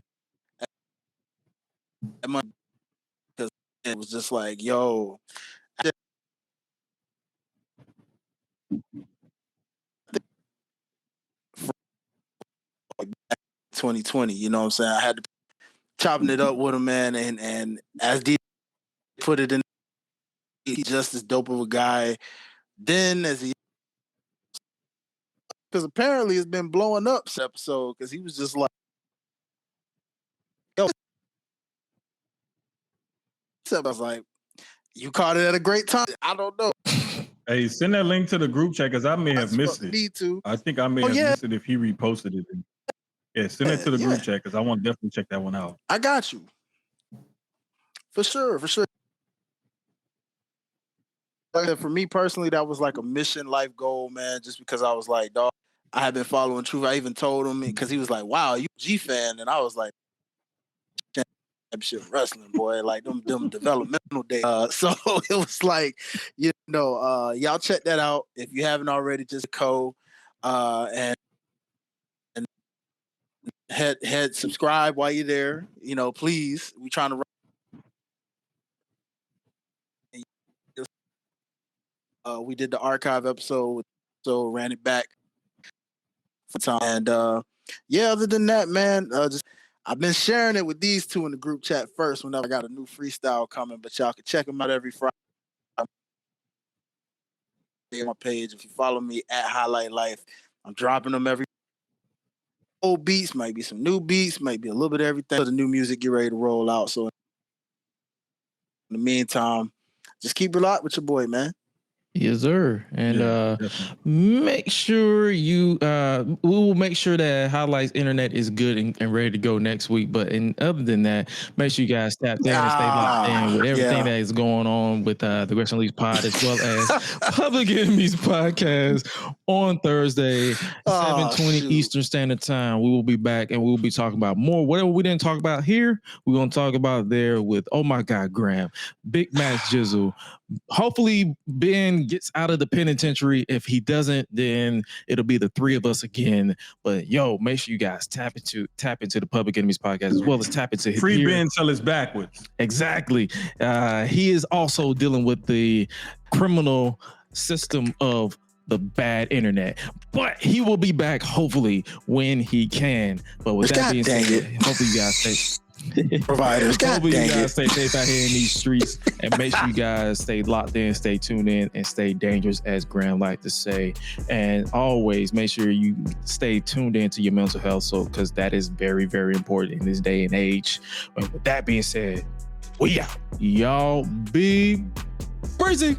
because it was just like, yo, 2020, you know what I'm saying? I had to chopping it up with him, man, and as DJ put it in, he's just as dope of a guy then as he, because apparently it's been blowing up this episode because he was just like, yo, I was like, you caught it at a great time. I don't know. Hey, send that link to the group chat because I may have missed it. Need to. I think I may have missed it if he reposted it. Yeah, send it to the group chat because I want to definitely check that one out. I got you. For sure. For me personally, that was like a mission life goal, man, just because I was like, dog, I had been following Truth. I even told him because he was like, wow, you a G fan? And I was like, championship wrestling, boy, like them developmental days. So it was like, y'all check that out. If you haven't already, just go and head subscribe while you're there. Please. We trying to run. We did the archive episode, so ran it back for time. And other than that, man, I've been sharing it with these two in the group chat first whenever I got a new freestyle coming, but y'all can check them out every Friday on my page. If you follow me at Highlight Life, I'm dropping them every old beats, might be some new beats, might be a little bit of everything. So the new music get ready to roll out. So in the meantime, just keep it locked with your boy, man. Yes, sir. And make sure we will make sure that Highlights Internet is good and ready to go next week. But other than that, make sure you guys tap in and stay locked in with everything that is going on with the Wrestling Leagues Pod, as well as Public Enemies Podcast on Thursday, 7:20 Eastern Standard Time. We will be back and we will be talking about more. Whatever we didn't talk about here, we're going to talk about there with, oh my God, Graham, Big Max Jizzle, hopefully Ben gets out of the penitentiary. If he doesn't, then it'll be the three of us again. But make sure you guys tap into the Public Enemies podcast, as well as tap into Free Ben till it's backwards. Exactly. He is also dealing with the criminal system of the bad internet, but he will be back hopefully when he can. But with that being said, hopefully you guys stay providers. Hopefully you guys stay safe out here in these streets, and make sure you guys stay locked in, stay tuned in, and stay dangerous, as Graham like to say. And always make sure you stay tuned into your mental health, because that is very, very important in this day and age. But with that being said, we out. Y'all be crazy.